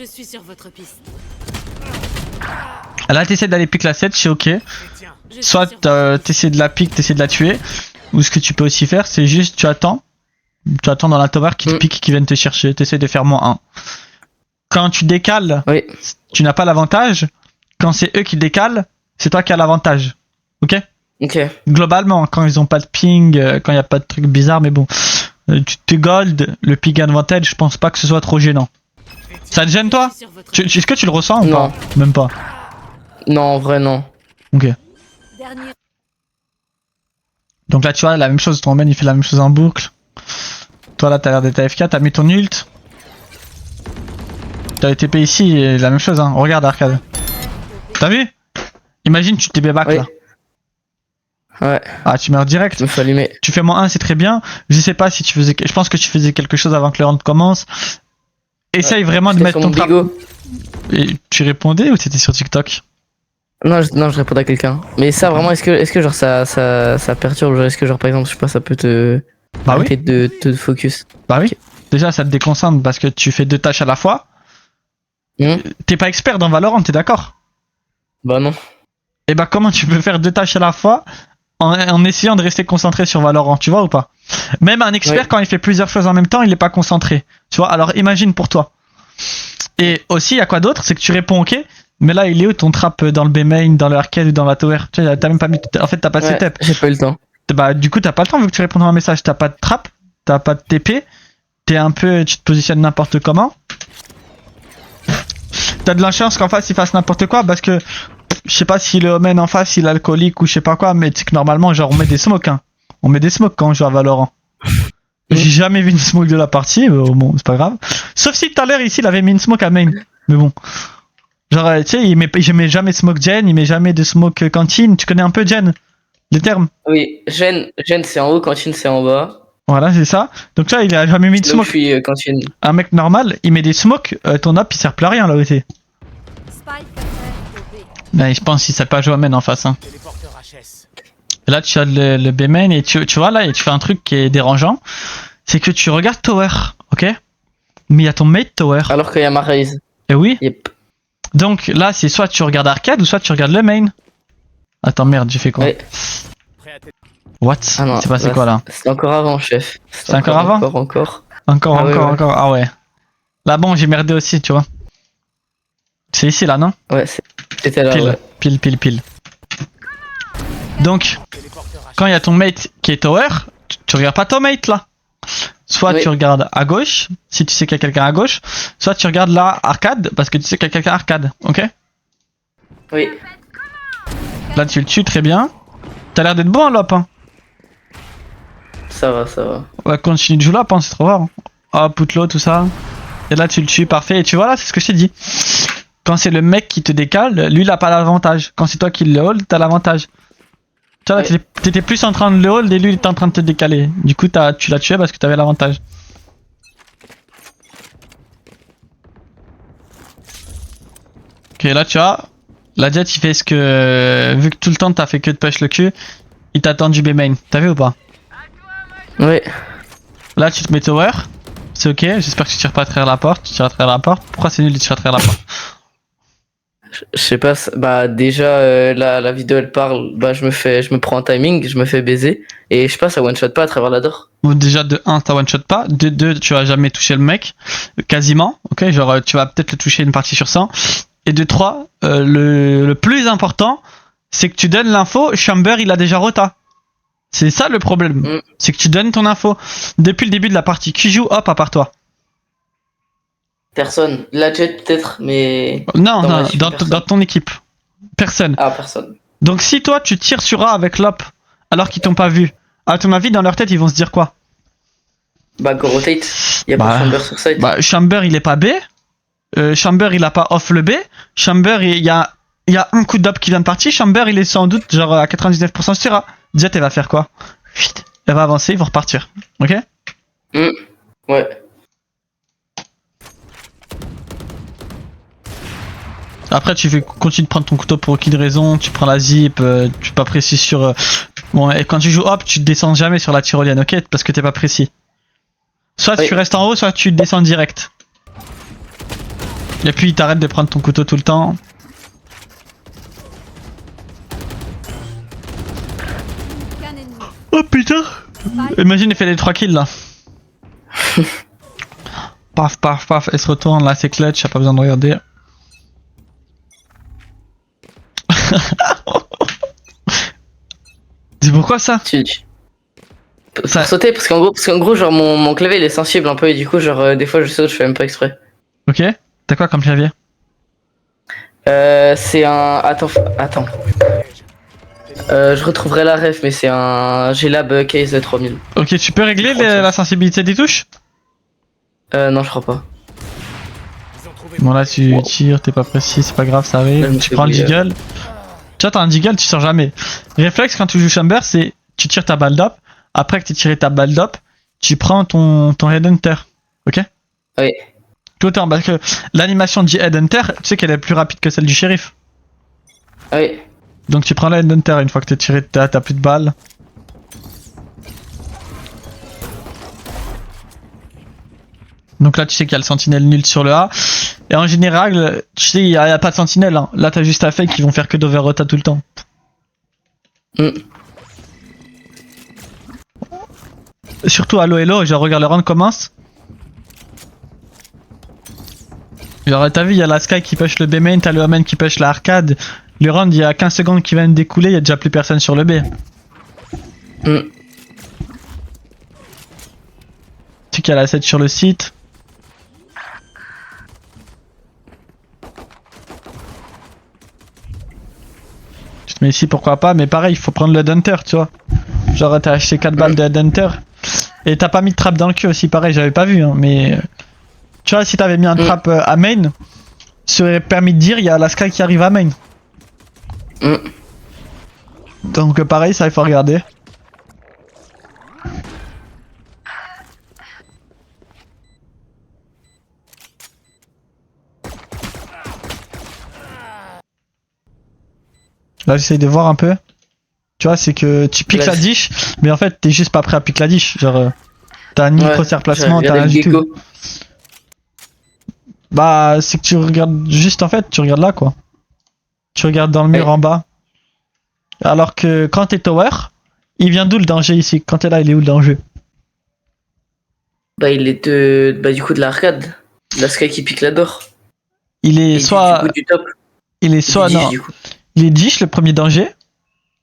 Je suis sur votre piste. Là, t'essaies d'aller pique la 7, c'est ok. Je suis Soit sur votre piste. t'essaies de la pique, t'essaies de la tuer. Ou ce que tu peux aussi faire, c'est juste tu attends. Tu attends dans la tower qui te pique, qui viennent te chercher. T'essaies de faire -1. Quand tu décales, Oui. tu n'as pas l'avantage. Quand c'est eux qui décalent, c'est toi qui as l'avantage. Ok? Ok. Globalement, quand ils ont pas de ping, quand il n'y a pas de trucs bizarres, mais bon. Tu te gold, le ping advantage, je pense pas que ce soit trop gênant. Ça te gêne toi? Je suis sur votre Est-ce que tu le ressens ou Non. pas? Même pas. Non, en vrai, non. Ok. dernier. Donc là, tu vois, la même chose, ton main il fait la même chose en boucle. Toi là, t'as l'air d'être AFK, t'as mis ton ult. T'as les TP ici, et la même chose, hein. Regarde, Arcade. T'as vu? Imagine, tu TP back Oui. là. Ouais, Ah, tu meurs direct. je me fais allumer. Tu fais -1, c'est très bien. Je sais pas si tu faisais. Je pense que tu faisais quelque chose avant que le round commence. Essaye vraiment de J'étais mettre sur ton mon trap. bigot. Et tu répondais ou t'étais sur TikTok? Non, je réponds à quelqu'un. Mais ça, vraiment, est-ce que genre ça perturbe? Genre, est-ce que genre par exemple, je sais pas, ça peut te Bah oui. arrêter de te focus? Bah oui. Déjà, ça te déconcentre parce que tu fais 2 tâches à la fois. Hmm. T'es pas expert dans Valorant, t'es d'accord? Bah non. Et bah comment tu peux faire 2 tâches à la fois en essayant de rester concentré sur Valorant, tu vois ou pas? Même un expert, Oui. quand il fait plusieurs choses en même temps, il est pas concentré. Tu vois, alors imagine pour toi. Et aussi, il y a quoi d'autre? C'est que tu réponds ok, mais là, il est où ton trap dans le B main, dans le arcade ou dans la tower? Tu vois, t'as même pas mis. En fait, t'as pas de Ouais, setup. j'ai pas eu le temps. Bah, du coup, t'as pas le temps vu que tu réponds à un message. T'as pas de trap, t'as pas de TP, tu te positionnes n'importe comment. T'as de la chance qu'en face il fasse n'importe quoi parce que je sais pas si le Omen en face il est alcoolique ou je sais pas quoi, mais tu sais que normalement, genre, on met des smokes, hein. On met des smokes quand on joue à Valorant. J'ai jamais vu une smoke de la partie, mais bon, c'est pas grave. Sauf si tout à l'heure ici il avait mis une smoke à main. Mais bon. Genre, tu sais, il met jamais smoke gen, il met jamais de smoke cantine. Tu connais un peu gen? Les termes? Oui, Gêne c'est en haut, cantine c'est en bas. Voilà, c'est ça. Donc là, il a jamais mis de Donc je smoke. suis cantine. Un mec normal, il met des smokes, ton up il sert plus à rien là où t'es. Spike à terre au B. Mais je pense qu'il sait pas jouer à main en face. Hein. Et là, tu as le B main et tu vois là, et tu fais un truc qui est dérangeant. C'est que tu regardes tower, ok? Mais il y a ton mate tower. Alors qu'il y a ma raise. Et oui. Yep. Donc là, c'est soit tu regardes arcade ou soit tu regardes le main. Attends, merde, j'ai fait quoi? Ouais. What? Ah non, C'est passé là, quoi là? C'est encore avant, chef. C'est encore avant? Encore. Encore, Ah ouais, ouais. encore. Ah ouais. Là, bon, j'ai merdé aussi, tu vois. C'est ici là, non? Ouais, c'était là. Pile, Ouais. pile. Donc, quand il y a ton mate qui est tower, tu regardes pas ton mate là. Soit Oui. tu regardes à gauche, si tu sais qu'il y a quelqu'un à gauche, soit tu regardes là arcade, parce que tu sais qu'il y a quelqu'un arcade, ok? Oui. Là tu le tues très bien. T'as l'air d'être bon en lop, hein. Ça va, ça va. Ouais, continue de jouer lop, hein, c'est trop fort. Hop, outlaw, tout ça. Et là tu le tues, parfait. Et tu vois là, c'est ce que je t'ai dit. Quand c'est le mec qui te décale, lui il a pas l'avantage. Quand c'est toi qui le hold, t'as l'avantage. Tu vois là, Ouais. t'étais plus en train de le hold et lui il était en train de te décaler. Du coup tu l'as tué parce que t'avais l'avantage. Ok, là tu vois, la Jet il fait ce que. Vu que tout le temps t'as fait que de push le cul, il t'attend du B main. T'as vu ou pas? Ouais. Là tu te mets tower, c'est ok, j'espère que tu tires pas à travers la porte. Tu tires à travers la porte. Pourquoi c'est nul de tirer à travers la porte? Je sais pas, bah déjà la vidéo elle parle, bah je me prends un timing, je me fais baiser et je passe à one shot pas à travers la door. Bon, déjà de 1 t'as one shot pas, de 2 tu vas jamais toucher le mec, quasiment, ok, genre tu vas peut-être le toucher une partie sur 100, et de 3, le plus important, c'est que tu donnes l'info, Chamber il a déjà rota. C'est ça le problème, c'est que tu donnes ton info depuis le début de la partie, qui joue hop à part toi? Personne. La Jet peut-être, mais. Non, Dans non, ma team, personne. dans ton équipe, personne. Ah, personne. Donc si toi tu tires sur A avec l'op, alors qu'ils t'ont pas vu, à ton avis dans leur tête ils vont se dire quoi? Bah go rotate. Y'a Bah, pas de Chamber sur site. Bah, Chamber il est pas B. Chamber il a pas off le B. Chamber il y a un coup d'up qui vient de partir. Chamber il est sans doute genre à 99% sur A. Jet elle va faire quoi? Chut, elle va avancer, ils vont repartir. Ok? Ouais. Après tu continues de prendre ton couteau pour aucune raison. Tu prends la zip, tu es pas précis sur. Bon, et quand tu joues hop, tu descends jamais sur la tyrolienne, ok? Parce que t'es pas précis. Soit Oui. tu restes en haut, soit tu descends direct. Et puis t'arrêtes de prendre ton couteau tout le temps. Qu'un ennemi. Oh putain. Spike. Imagine il fait les 3 kills là. Paf paf paf, elle se retourne là, c'est clutch, y'a pas besoin de regarder. C'est pourquoi ça? Pour Ça- sauter, parce qu'en gros, genre, mon clavier il est sensible un peu, et du coup, genre, des fois je saute, je fais même pas exprès. Ok. T'as quoi comme clavier? C'est un. Attends. Je retrouverai la ref, mais c'est un G-Lab Case 3000. Ok, tu peux régler la sensibilité des touches? Non, je crois pas. Bon là tu tires, t'es pas précis, c'est pas grave, ça arrive. Même Tu si prends le oui, deagle. Tu vois, t'as un deagle, tu sors jamais. Réflexe quand tu joues chamber, c'est tu tires ta balle d'op. Après que t'aies tiré ta balle d'op, tu prends ton headhunter. Ok? Oui. Tout autant, parce que l'animation du headhunter, tu sais qu'elle est plus rapide que celle du shérif. Oui. Donc tu prends le headhunter une fois que t'es tiré, t'as plus de balles. Donc là tu sais qu'il y a le sentinelle nul sur le A. Et en général, tu sais, il y a pas de sentinelle. Hein. Là t'as juste à fake qui vont faire que d'overrota tout le temps. Mm. Surtout Halo Hello, genre regarde le round commence. Genre t'as vu, il y a la Sky qui push le B main, t'as le Omen qui push la arcade. Le round, il y a 15 secondes qui viennent d'écouler, il y a déjà plus personne sur le B. Mm. Tu sais qu'il y a la 7 sur le site. Tu te mets ici, pourquoi pas, mais pareil, il faut prendre le Headhunter, tu vois. Genre t'as acheté 4 balles de Headhunter. Et t'as pas mis de trap dans le cul aussi, pareil, j'avais pas vu, hein, mais... Tu vois, si t'avais mis un trap à main, ça aurait permis de dire il y a la Sky qui arrive à main. Mm. Donc pareil, ça il faut regarder. Là j'essaye de voir un peu. Tu vois, c'est que tu piques la dish, mais en fait t'es juste pas prêt à piquer la dish. Genre t'as ni crosshair placement, t'as rien du tout. Bah c'est que tu regardes juste en fait, tu regardes là quoi. Tu regardes dans le mur en bas. Alors que quand t'es tower, il vient d'où le danger ici? Quand t'es là, il est où le danger? Bah, il est de. Bah, du coup, de l'arcade. La Sky qui pique la d'or. Il est Et soit. Du coup, du top. Il est soit. Du dish, Non. du coup. Il est dish le premier danger.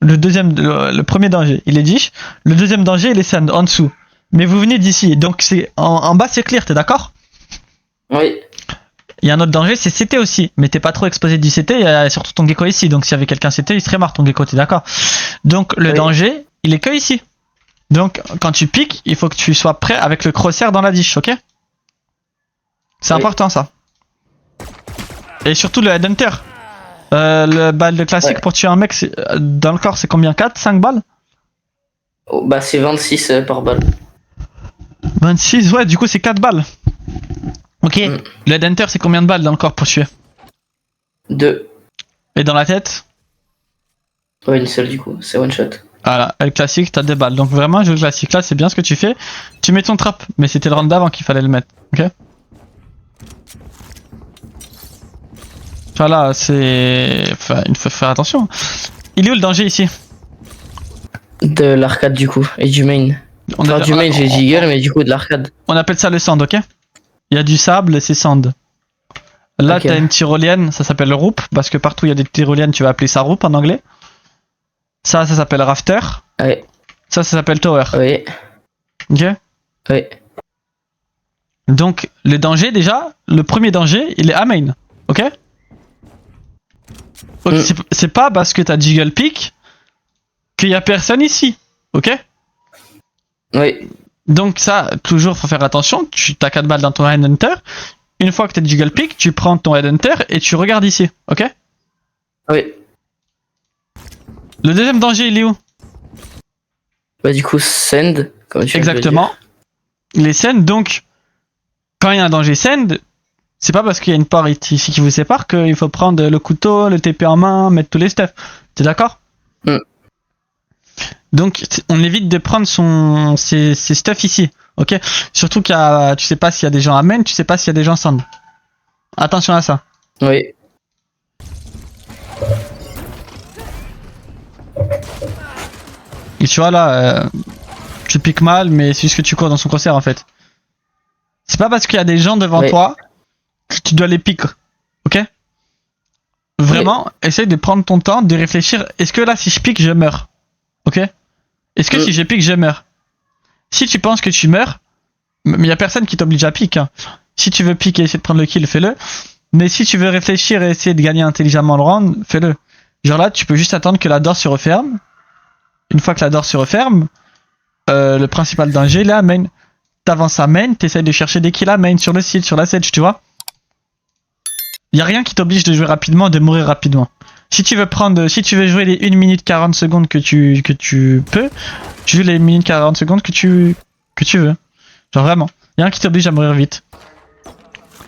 Le deuxième. Le premier danger, il est dish. Le deuxième danger, il est sand en dessous. Mais vous venez d'ici. Donc c'est en bas, c'est clear, t'es d'accord? Oui. Il y a un autre danger, c'est CT aussi. Mais t'es pas trop exposé du CT, il y a surtout ton gecko ici. Donc s'il y avait quelqu'un CT, il serait mort ton gecko, t'es d'accord? Donc le danger, il est que ici. Donc quand tu piques, il faut que tu sois prêt avec le crosshair dans la dish, ok? C'est important ça. Et surtout le headhunter. Le balle de classique pour tuer un mec dans le corps, c'est combien? 4, 5 balles? Oh, bah, c'est 26 par balle. 26, ouais, du coup c'est 4 balles. Ok, le headhunter c'est combien de balles dans le corps pour tuer? 2. Et dans la tête? Ouais, une seule, du coup. C'est one shot. Voilà, le classique, t'as 2 balles. Donc vraiment, jeu classique là, c'est bien ce que tu fais. Tu mets ton trap, mais c'était le round d'avant qu'il fallait le mettre, ok? Voilà, c'est... Enfin, il faut faire attention. Il est où le danger ici? De l'arcade, du coup. Et du main. Enfin, du main, j'ai jiggle, mais du coup, de l'arcade. On appelle ça le sand, ok? Il y a du sable, c'est sand. Là, Okay. t'as une tyrolienne, ça s'appelle rope, parce que partout il y a des tyroliennes, tu vas appeler ça rope en anglais. Ça s'appelle rafter. Ouais. Ça s'appelle tower. Oui. Ok? Oui. Donc, le danger, déjà, le premier danger, il est à main. Ok? Ok, c'est pas parce que t'as jiggle pick qu'il y a personne ici. Ok? Oui. Donc ça, toujours faut faire attention, tu t'as 4 balles dans ton headhunter. Une fois que t'es jiggle pick, tu prends ton headhunter et tu regardes ici, ok? Oui. Le deuxième danger, il est où? Bah, du coup, send. Comme tu Exactement. Il est send, donc quand il y a un danger send, c'est pas parce qu'il y a une porte ici qui vous sépare qu'il faut prendre le couteau, le TP en main, mettre tous les stuff. T'es d'accord? Donc on évite de prendre ses stuff ici, ok? Surtout qu'il y a, tu sais pas s'il y a des gens à main, tu sais pas s'il y a des gens sand. Attention à ça. Oui. Et tu vois là, tu piques mal, mais c'est juste que tu cours dans son concert en fait. C'est pas parce qu'il y a des gens devant Oui. toi que tu dois les piquer. Ok? Vraiment, essaye de prendre ton temps, de réfléchir. Est-ce que là, si je pique, je meurs? Ok? Est-ce que si je pique, je meurs? Si tu penses que tu meurs, mais y a personne qui t'oblige à piquer. Hein. Si tu veux piquer et essayer de prendre le kill, fais-le. Mais si tu veux réfléchir et essayer de gagner intelligemment le round, fais-le. Genre là, tu peux juste attendre que la door se referme. Une fois que la door se referme, le principal danger, là, main. T'avances à main, t'essayes de chercher des kills à main sur le site, sur la sedge, tu vois. Y a rien qui t'oblige de jouer rapidement, de mourir rapidement. Si tu veux jouer les 1 minute 40 secondes que tu peux, tu joues les 1 minute 40 secondes que tu veux. Genre vraiment. Y a rien qui t'oblige à mourir vite.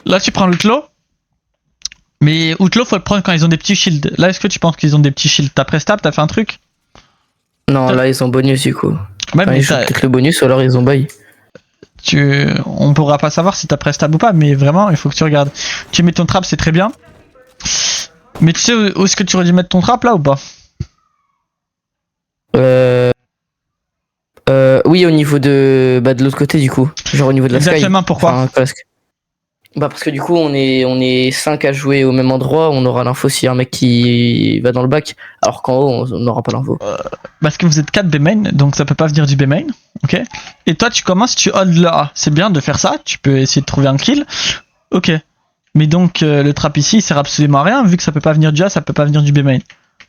Là, tu prends l'outlaw. Mais outlaw, faut le prendre quand ils ont des petits shields. Là, est-ce que tu penses qu'ils ont des petits shields? T'as prestable, t'as fait un truc? Non, là, ils ont bonus du coup. Ouais, Enfin, mais ils jouent peut-être le bonus ou alors ils ont bail. on pourra pas savoir si t'as prestable ou pas, mais vraiment, il faut que tu regardes. Tu mets ton trap, c'est très bien. Mais tu sais où est-ce que tu aurais dû mettre ton trap là ou pas? Oui, au niveau de l'autre côté du coup. Genre au niveau de la sky. Exactement, pourquoi? Enfin, presque. Bah parce que du coup on est 5 à jouer au même endroit, on aura l'info s'il y a un mec qui va dans le bac, alors qu'en haut on n'aura pas l'info. Parce que vous êtes 4 B main, donc ça peut pas venir du B main, ok? Et toi tu commences, tu hold le A. C'est bien de faire ça, tu peux essayer de trouver un kill, ok. Mais donc le trap ici il sert absolument à rien, vu que ça peut pas venir du A, ça peut pas venir du B main.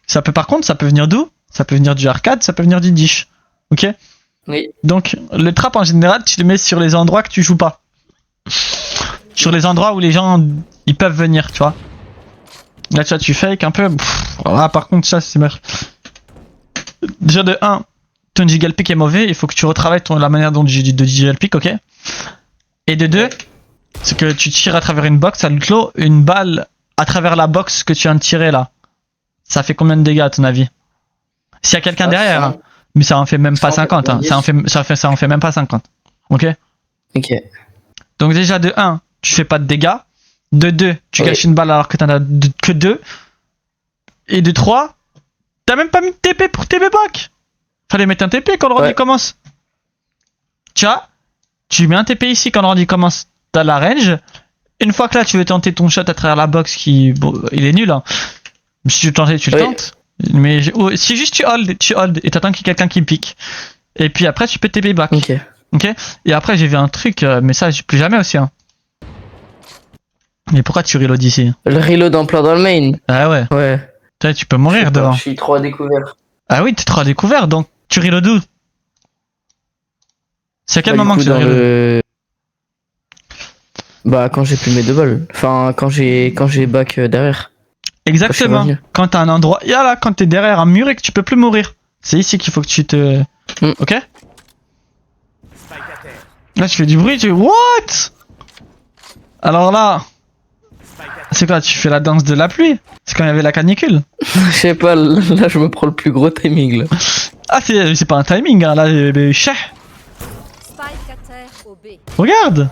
Ça peut par contre, ça peut venir d'où? Ça peut venir du arcade, ça peut venir du dish, ok? Oui. Donc le trap en général tu le mets sur les endroits que tu joues pas. Sur les endroits où les gens ils peuvent venir, tu vois. Là tu vois, tu fake un peu. Voilà, par contre ça c'est meurt. Déjà de 1, ton jiggle pick est mauvais, il faut que tu retravailles la manière dont de jiggle pick, ok. Et de 2, c'est que tu tires à travers une box à l'outlaw, une balle à travers la box que tu viens de tirer là. Ça fait combien de dégâts à ton avis? S'il y a quelqu'un derrière, hein, mais ça en fait même pas 50, hein, ça en fait même pas 50. Ok. Ok. Donc déjà de 1, tu fais pas de dégâts. De 2, tu gâches une balle alors que t'en as que 2. Et de 3, t'as même pas mis de TP pour TP back. Fallait mettre un TP quand le round commence. Tu vois, tu mets un TP ici quand le round commence. T'as la range. Une fois que là tu veux tenter ton shot à travers la box qui, bon, il est nul. Hein. Si tu veux tenter, tu le tentes. Mais si juste tu hold et t'attends qu'il y ait quelqu'un qui pique. Et puis après tu peux TP back. Ok. Ok. Et après j'ai vu un truc, mais ça plus jamais aussi. Hein. Mais pourquoi tu reload ici? Le reload en plein dans le main. Ah ouais. Ouais. Tu peux mourir devant. Je suis trop à découvert. Ah oui, t'es trop à découvert, donc tu reload où? C'est à quel moment que tu reload? Bah quand j'ai plus mes 2 balles. Enfin quand j'ai back derrière. Exactement. Quand t'as un endroit, là, quand t'es derrière un mur et que tu peux plus mourir. C'est ici qu'il faut que tu te... Ok? Là tu fais du bruit, tu fais what? Alors là... C'est quoi, tu fais la danse de la pluie? C'est quand il y avait la canicule? Je sais pas, là je me prends le plus gros timing là. Ah c'est pas un timing, hein, là, cheh. Spike à terre au B. Regarde!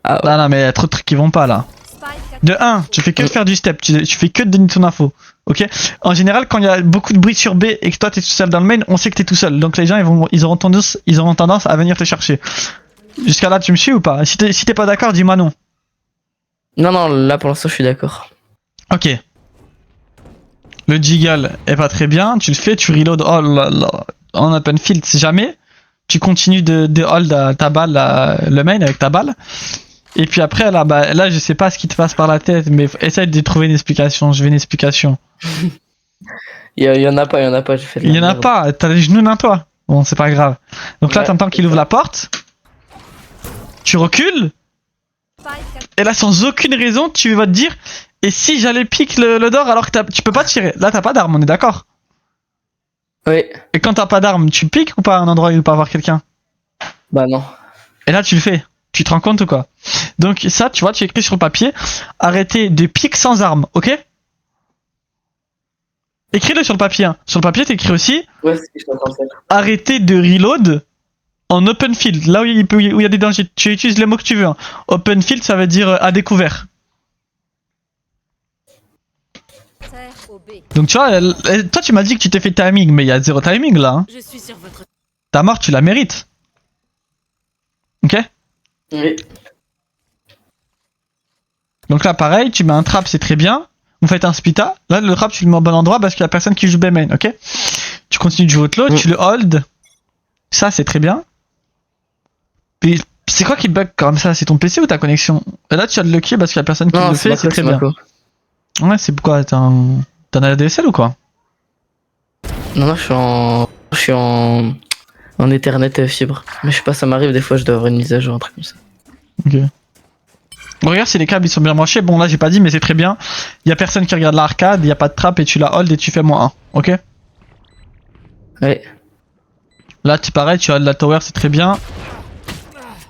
Ah ouais. Non mais y a trop de trucs qui vont pas là. De 1, tu fais que faire du step, tu fais que donner ton info. Ok? En général, quand il y a beaucoup de bruit sur B et que toi t'es tout seul dans le main, on sait que t'es tout seul. Donc les gens ils auront tendance à venir te chercher. Jusqu'à là, tu me suis ou pas? Si t'es pas d'accord, dis-moi non. Non, là pour l'instant je suis d'accord. Ok. Le jiggle est pas très bien, tu le fais, tu reload en open field si jamais. Tu continues de hold ta balle, le main avec ta balle. Et puis après, là, je sais pas ce qui te passe par la tête, mais essaye de trouver une explication. Je veux une explication. Il y en a pas, j'ai fait de la Il y en a merde. pas, t'as les genoux dans toi. Bon, c'est pas grave. Donc là, t'entends qu'il ouvre la porte. Tu recules. Et là, sans aucune raison, tu vas te dire, et si j'allais piquer le door alors que tu peux pas tirer? Là, t'as pas d'arme, on est d'accord? Oui. Et quand t'as pas d'arme, tu piques ou pas à un endroit où il peut avoir quelqu'un? Bah non. Et là, tu le fais. Tu te rends compte ou quoi? Donc ça, tu vois, tu écris sur le papier, arrêtez de pique sans arme, ok? Écris-le sur le papier. Hein. Sur le papier, t'écris aussi, Ouais, c'est ce que je t'entends faire. arrêtez de reload en open field, là où il y a des dangers. Tu utilises les mots que tu veux. Hein. Open field, ça veut dire à découvert. B. Donc tu vois, toi tu m'as dit que tu t'es fait timing, mais il y a 0 timing là. Hein. Je suis sur votre... Ta mort, tu la mérites. Ok? Oui. Donc là, pareil, tu mets un trap, c'est très bien. Vous faites un spita. Là, le trap, tu le mets au bon endroit parce qu'il y a personne qui joue B main, ok? Tu continues de jouer autre lot, tu le hold. Ça, c'est très bien. Puis, c'est quoi qui bug comme ça? C'est ton PC ou ta connexion? Et là, tu as le lucky parce qu'il y a personne qui Non, le fait, c'est très bien. Ouais, c'est quoi? T'as un ADSL ou quoi? Non, non, je suis en Ethernet fibre. Mais je sais pas, ça m'arrive des fois, je dois avoir une mise à jour, un truc comme ça. Ok. Bon, regarde si les câbles ils sont bien branchés. Bon, là, j'ai pas dit, mais c'est très bien. Il y a personne qui regarde l'arcade, il y a pas de trap et tu la hold et tu fais -1. Ok? Ouais. Là, c'est pareil, tu hold la tower, c'est très bien.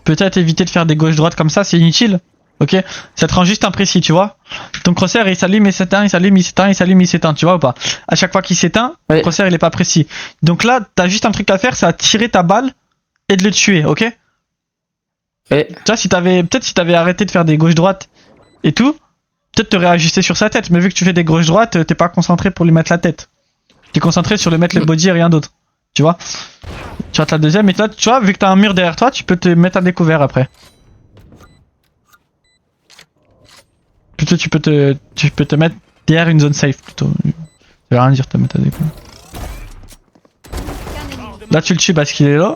Peut-être éviter de faire des gauches-droites comme ça, c'est inutile. Ok? Ça te rend juste imprécis, tu vois? Ton crosshair il s'allume, il s'éteint, il s'allume, il s'éteint, il s'allume, il s'éteint, tu vois ou pas? À chaque fois qu'il s'éteint, Ouais. le crosshair il est pas précis. Donc là, t'as juste un truc à faire, c'est à tirer ta balle et de le tuer, ok? Ouais. Tu vois, peut-être si t'avais arrêté de faire des gauches-droites et tout, peut-être t'aurais ajusté sur sa tête, mais vu que tu fais des gauches-droites, t'es pas concentré pour lui mettre la tête. T'es concentré sur lui mettre le body et rien d'autre. Tu vois? Tu rates la deuxième et toi, tu vois, vu que t'as un mur derrière toi, tu peux te mettre à découvert après. Plutôt tu peux te mettre derrière une zone safe plutôt. Ça veut rien dire te mettre à découvert. Là tu le tues parce qu'il est là.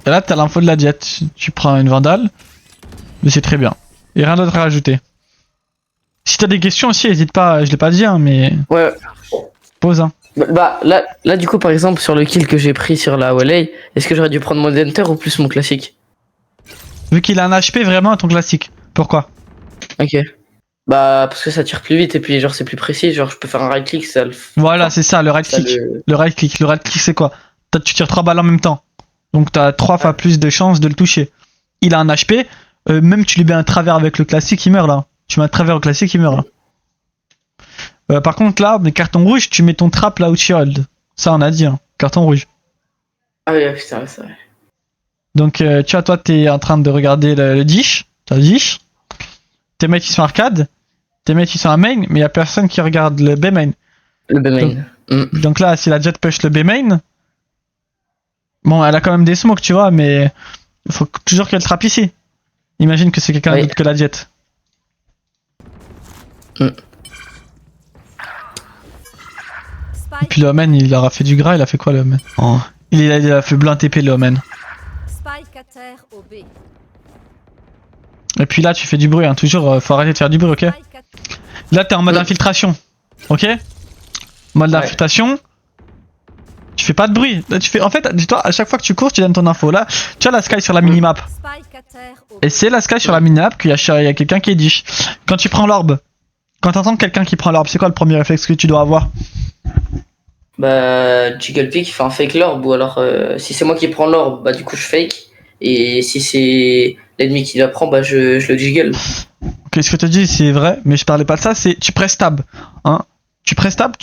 Et là t'as l'info de la jet. Tu prends une vandale. Mais c'est très bien. Et rien d'autre à rajouter. Si t'as des questions aussi, n'hésite pas, je l'ai pas dit hein, mais. Ouais. Pose hein. Bah là du coup par exemple sur le kill que j'ai pris sur la OLA, est-ce que j'aurais dû prendre mon Hunter ou plus mon classique? Vu qu'il a un HP vraiment à ton classique. Pourquoi? Ok. Bah parce que ça tire plus vite et puis genre c'est plus précis, genre je peux faire un right click, ça le Voilà, c'est ça, le right ça click. Le right click. Le right click c'est quoi? Tu tires 3 balles en même temps. Donc t'as 3 fois plus de chances de le toucher. Il a un HP, même tu lui mets un travers avec le classique, il meurt là. Tu mets un travers au classique, il meurt là. Par contre là, les cartons rouges, tu mets ton trap là où tu hold. Ça on a dit, hein. Carton rouge. Ah oui, putain, c'est vrai. Donc tu vois, toi t'es en train de regarder le dish. T'as le dish. Tes mates ils sont arcade. Tes mates ils sont à main, mais y a personne qui regarde le B main. Le B main. Donc là, si la jet push le B main, bon, elle a quand même des smokes, tu vois, mais il faut toujours qu'elle trappe ici. Imagine que c'est quelqu'un d'autre que la jet. Et puis le Omen, il aura fait du gras, il a fait quoi le Omen? Oh. Il a fait blanc TP le Omen. Spike à terre au B. Et puis là, tu fais du bruit, hein. Toujours, faut arrêter de faire du bruit, ok? Spike à... Là, t'es en mode infiltration, ok? Mode d'infiltration. Tu fais pas de bruit. Là, tu fais... En fait, dis-toi, à chaque fois que tu cours, tu donnes ton info. Là, tu as la sky sur la minimap. Spike à terre au B. Et c'est la sky sur la minimap qu'il y a quelqu'un qui est dish. Quand tu prends l'orbe, quand t'entends quelqu'un qui prend l'orbe, c'est quoi le premier réflexe que tu dois avoir? Bah Jiggle Pick fait un fake l'orbe ou alors si c'est moi qui prends l'orbe, bah du coup je fake. Et si c'est l'ennemi qui la prend, bah je le jiggle. Ok, ce que tu dis c'est vrai, mais je parlais pas de ça, c'est tu presses tab. Hein? Tu presses tab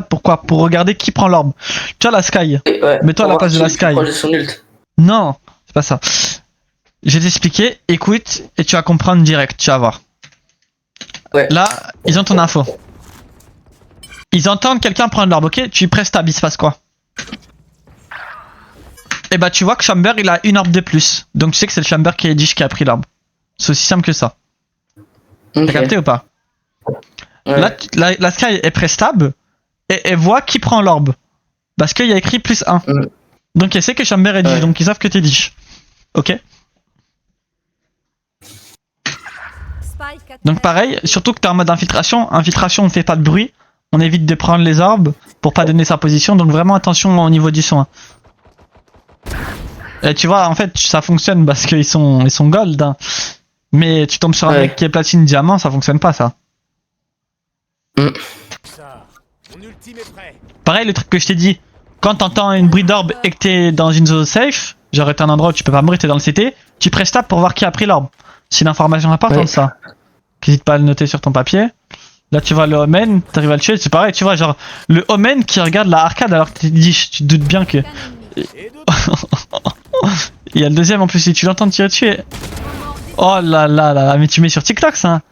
pourquoi? Pour regarder qui prend l'orbe. Tu as la sky. Ouais, Mets-toi à la place de la sky. De son ult. Non, c'est pas ça. Je vais t'expliquer, écoute, et tu vas comprendre direct, tu vas voir. Ouais. Là, ils ont ton info. Ils entendent quelqu'un prendre l'orbe, ok? Tu presses tab, il se passe quoi? Et bah tu vois que Chamber il a une orbe de plus. Donc tu sais que c'est le Chamber qui est dish qui a pris l'orbe. C'est aussi simple que ça. Okay. T'as capté ou pas? Ouais. Là, la Sky est press tab et elle voit qui prend l'orbe. Parce qu'il y a écrit +1. Donc elle sait que Chamber est dish, donc ils savent que t'es dish. Ok? Donc pareil, surtout que t'es en mode infiltration. Infiltration, on fait pas de bruit. On évite de prendre les orbes pour pas donner sa position. Donc vraiment attention au niveau du son. Hein. Et tu vois, en fait, ça fonctionne parce qu'ils sont gold. Hein. Mais tu tombes sur un mec qui est platine diamant, ça fonctionne pas ça. Pareil, le truc que je t'ai dit. Quand t'entends une bruit d'orbe et que t'es dans une zone safe, genre t'es un endroit où tu peux pas mourir, t'es dans le CT, tu presses tab pour voir qui a pris l'orbe. C'est une information importante ça. N'hésite pas à le noter sur ton papier. Là tu vois le Omen, t'arrives à le tuer, c'est pareil, tu vois genre le Omen qui regarde la arcade alors que t'es dish, tu te doutes bien que... Il y a le deuxième en plus, si tu l'entends tirer dessus. Oh là là là là, mais tu mets sur TikTok ça.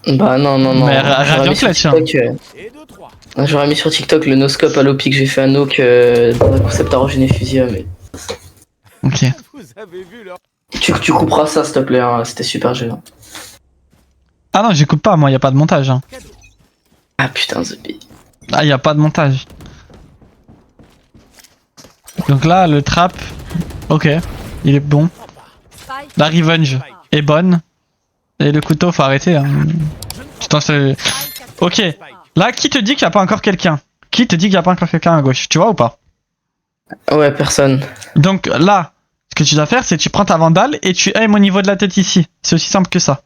Bah non, non, non. Mais J'aurais Radio mis sur Clutch, hein. TikTok, j'aurais mis sur TikTok le no-scope à l'OPI que j'ai fait à Nook dans un concept origine et fusil, mais Ok. tu couperas ça s'il te plaît, hein, c'était super gênant. Ah non, j'écoute pas, moi, y a pas de montage. Hein. Ah putain, The Bee. Ah, y a pas de montage. Donc là, le trap, ok, il est bon. Spike La revenge est bonne. Et le couteau, faut arrêter. Hein. Putain, c'est... Spike à Ok, terre. là, qui te dit qu'il y a pas encore quelqu'un? Qui te dit qu'il y a pas encore quelqu'un à gauche? Tu vois ou pas? Ouais, personne. Donc là, ce que tu dois faire, c'est tu prends ta vandale et tu aimes au niveau de la tête ici. C'est aussi simple que ça.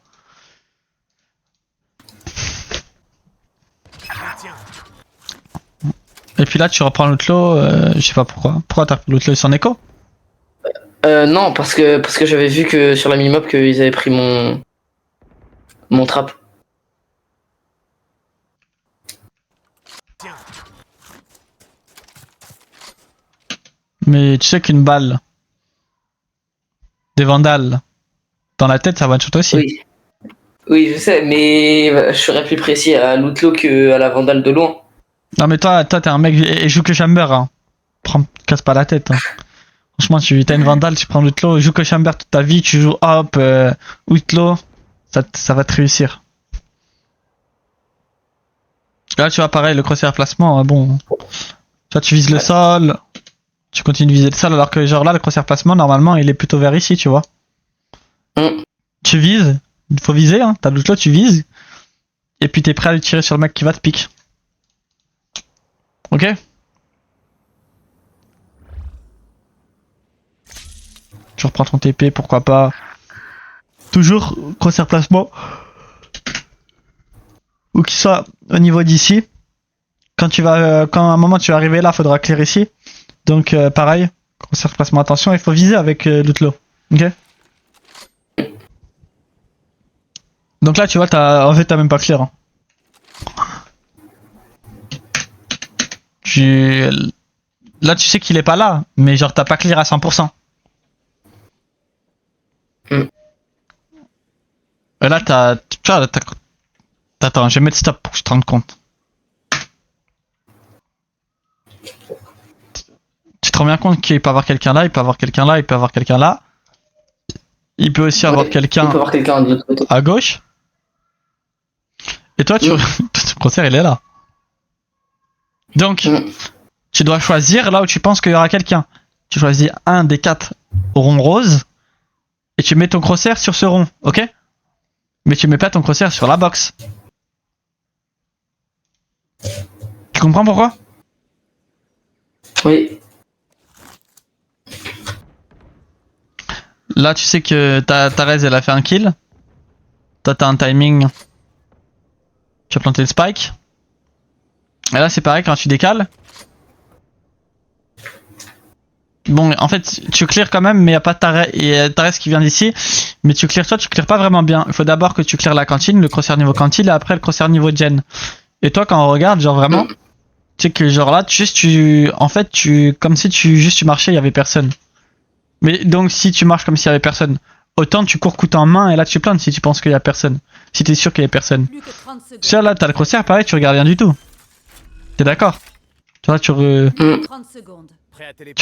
Et puis là, tu reprends l'autre lot, je sais pas pourquoi. Pourquoi t'as pris l'autre lot sans écho? Non, parce que j'avais vu que sur la minimap qu'ils avaient pris mon trap. Mais tu sais qu'une balle des vandales dans la tête, ça va te shot aussi. Oui. Oui, je sais, mais je serais plus précis à l'outlaw que à la vandale de loin. Non mais toi t'es un mec et joue que chamber. Hein. Casse pas la tête. Hein. Franchement, t'as une vandale, tu prends l'outlaw, joue que chamber toute ta vie, tu joues hop, outlaw, ça va te réussir. Là, tu vois, pareil, le crosshair placement, bon. Toi, tu vises le sol, tu continues de viser le sol, alors que, genre là, le crosshair placement, normalement, il est plutôt vers ici, tu vois. Mm. Tu vises, il faut viser, hein. T'as l'autre, tu vises, et puis t'es prêt à lui tirer sur le mec qui va te pique. Ok? Tu reprends ton TP, pourquoi pas. Toujours crosshair placement. Ou qu'il soit au niveau d'ici. Quand à un moment tu vas arriver là, faudra clair ici. Donc pareil, crosshair placement, attention, il faut viser avec l'outlaw. Ok. Donc là tu vois, en fait t'as même pas clair. Hein. Là tu sais qu'il est pas là, mais genre t'as pas clear à 100%. Et là tu vois, attends, je vais mettre stop pour que je te rende compte. Tu te rends bien compte qu'il peut avoir quelqu'un là, il peut avoir quelqu'un là, il peut avoir quelqu'un là. Il peut aussi avoir quelqu'un Il peut avoir quelqu'un de l'autre côté. à gauche. Et toi, ton crosshair il est là. Donc, tu dois choisir là où tu penses qu'il y aura quelqu'un. Tu choisis un des 4 ronds roses et tu mets ton crosshair sur ce rond, ok? Mais tu mets pas ton crosshair sur la box. Tu comprends pourquoi? Oui. Là, tu sais que ta Rez elle a fait un kill. Toi, t'as un timing. Tu as planté le spike. Et là, c'est pareil quand tu décales. Bon, en fait, tu clears quand même, mais il n'y a pas de Rez qui vient d'ici. Mais tu clears toi, tu clears pas vraiment bien. Il faut d'abord que tu clears la cantine, le crosshair niveau cantine, et après le crosshair niveau gen. Et toi, quand on regarde, genre vraiment, tu sais que genre là, en fait, comme si tu marchais, il y avait personne. Mais donc, si tu marches comme s'il y avait personne, autant tu cours couteau en main et là tu plantes si tu penses qu'il y a personne. Si t'es sûr qu'il y a personne. Plus que 30 secondes. Sur là, t'as le crosshair, pareil, tu regardes rien du tout. T'es d'accord? Tu vois, tu 30 secondes.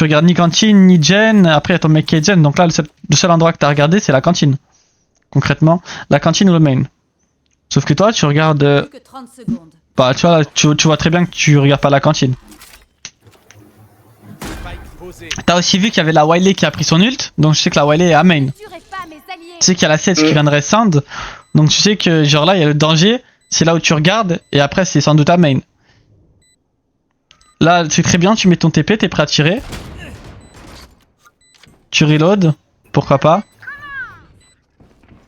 regardes ni cantine, ni gen, après il y a ton mec qui est gen, donc là, le seul endroit que t'as regardé, c'est la cantine. Concrètement, la cantine ou le main. Sauf que toi, tu regardes. Plus que 30 secondes. Bah, tu vois, là, tu vois très bien que tu regardes pas la cantine. T'as aussi vu qu'il y avait la Wiley qui a pris son ult, donc je sais que la Wiley est à main. Tuerai pas mes alliés. Tu sais qu'il y a la 16 qui viendrait sand, donc tu sais que genre là il y a le danger, c'est là où tu regardes, et après c'est sans doute à main. Là c'est très bien, tu mets ton TP, t'es prêt à tirer. Tu reload, pourquoi pas.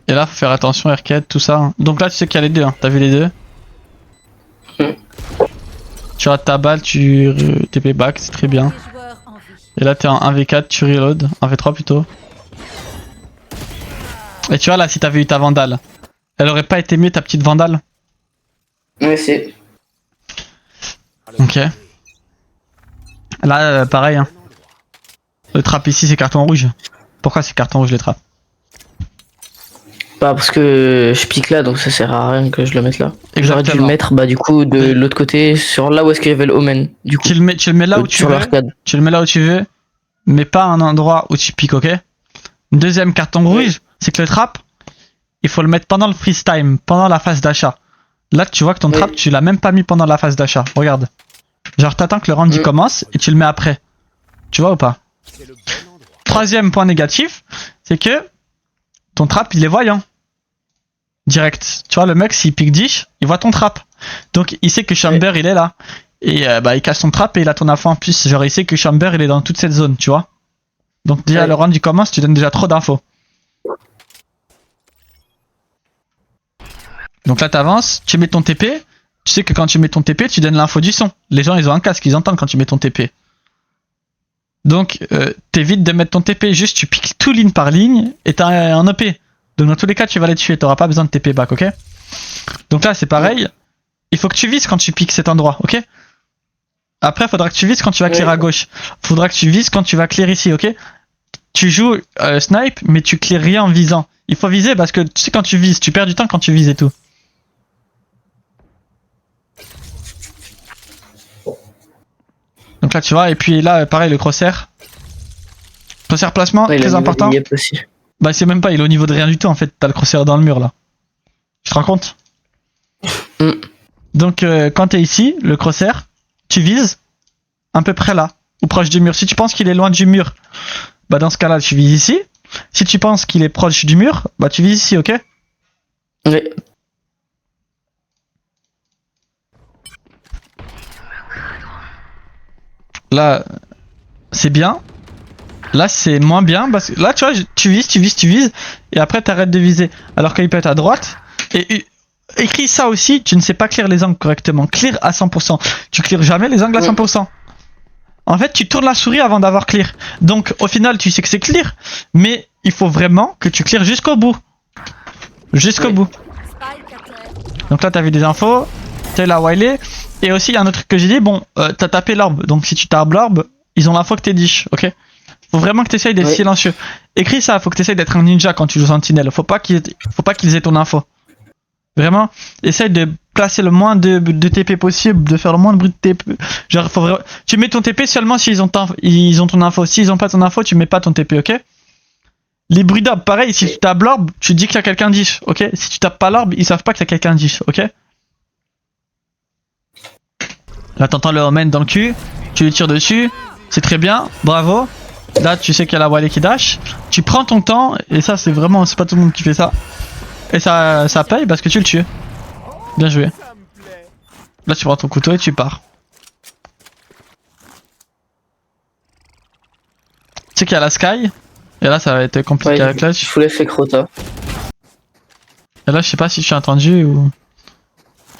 Et là faut faire attention, arcade, tout ça. Donc là tu sais qu'il y a les deux, hein. T'as vu les deux. Tu rates ta balle, tu TP back, c'est très bien. Les joueurs en vie. Et là t'es en 1v4, tu reload, 1v3 plutôt. Et tu vois là si t'avais eu ta vandale, elle aurait pas été mieux ta petite vandale? Oui, c'est. Ok. Là pareil hein. Le trap ici c'est carton rouge. Pourquoi c'est carton rouge les traps? Bah, parce que je pique là, donc ça sert à rien que je le mette là. J'aurais dû le Exactement. mettre, bah, du coup, de l'autre côté, sur là où est-ce qu'il y avait le Omen, du coup. Tu le mets là où tu Sur veux. l'arcade. Tu le mets là où tu veux, mais pas à un endroit où tu piques, ok? Deuxième carton rouge, c'est que le trap, il faut le mettre pendant le freeze time, pendant la phase d'achat. Là, tu vois que ton Oui. trap, tu l'as même pas mis pendant la phase d'achat. Regarde. Genre, t'attends que le round y commence et tu le mets après. Tu vois ou pas? Troisième point négatif, c'est que ton trap, il est voyant. Direct. Tu vois, le mec, s'il pique 10, il voit ton trap. Donc, il sait que Chamber, il est là. Et bah, il casse son trap et il a ton info en plus. Genre, il sait que Chamber, il est dans toute cette zone, tu vois. Donc, déjà, Ouais. le round, il commence, tu donnes déjà trop d'infos. Donc là, t'avances, tu mets ton TP. Tu sais que quand tu mets ton TP, tu donnes l'info du son. Les gens, ils ont un casque, ils entendent quand tu mets ton TP. Donc, t'évites de mettre ton TP, juste tu piques tout ligne par ligne et t'as un EP. Donc, dans tous les cas, tu vas les tuer, t'auras pas besoin de TP back, ok? Donc là, c'est pareil. Il faut que tu vises quand tu piques cet endroit, ok? Après, faudra que tu vises quand tu vas clear à gauche. Faudra que tu vises quand tu vas clear ici, ok? Tu joues snipe, mais tu clear rien en visant. Il faut viser parce que tu sais, quand tu vises, tu perds du temps quand tu vises et tout. Donc là, tu vois, et puis là, pareil, le crosshair. Crosshair placement, Ouais, très important. Il est aussi. Bah, c'est même pas, il est au niveau de rien du tout en fait. T'as le crosshair dans le mur là. Tu te rends compte? Mm. Donc, quand t'es ici, le crosshair, tu vises à peu près là, ou proche du mur. Si tu penses qu'il est loin du mur, bah, dans ce cas-là, tu vises ici. Si tu penses qu'il est proche du mur, bah, tu vises ici, ok? Oui. Là, c'est bien. Là, c'est moins bien parce que là, tu vois, tu vises, et après, t'arrêtes de viser. Alors qu'il peut être à droite. Et écris ça aussi, tu ne sais pas clear les angles correctement. Clear à 100%. Tu clear jamais les angles à 100%. En fait, tu tournes la souris avant d'avoir clear. Donc, au final, tu sais que c'est clear, mais il faut vraiment que tu clear jusqu'au bout. Jusqu'au bout. Spike à terre. Donc là, t'as vu des infos. T'as la Wiley. Et aussi, il y a un autre truc que j'ai dit. Bon, t'as tapé l'orbe. Donc, si tu tapes l'orbe, ils ont l'info que t'es dish, ok? Faut vraiment que t'essayes d'être silencieux. Écris ça, faut que t'essayes d'être un ninja quand tu joues Sentinelle. Faut pas qu'ils aient ton info. Vraiment, essaye de placer le moins de TP possible, de faire le moins de bruit de TP. Genre, tu mets ton TP seulement s'ils ont ton info. S'ils ont pas ton info, tu mets pas ton TP, ok? Les bruits d'orbe, pareil, si tu tapes l'orbe, tu dis qu'il y a quelqu'un dish, ok? Si tu tapes pas l'orbe, ils savent pas qu'il y a quelqu'un dish, ok? Là, t'entends le Omen dans le cul, tu lui tires dessus, c'est très bien, bravo. Là, tu sais qu'il y a la Wally qui dash. Tu prends ton temps, et ça, c'est pas tout le monde qui fait ça. Et ça paye parce que tu le tues. Bien joué. Là, tu prends ton couteau et tu pars. Tu sais qu'il y a la Sky. Et là, ça va être compliqué avec Je Clutch. voulais faire Crota. Et là, je sais pas si je suis entendu ou.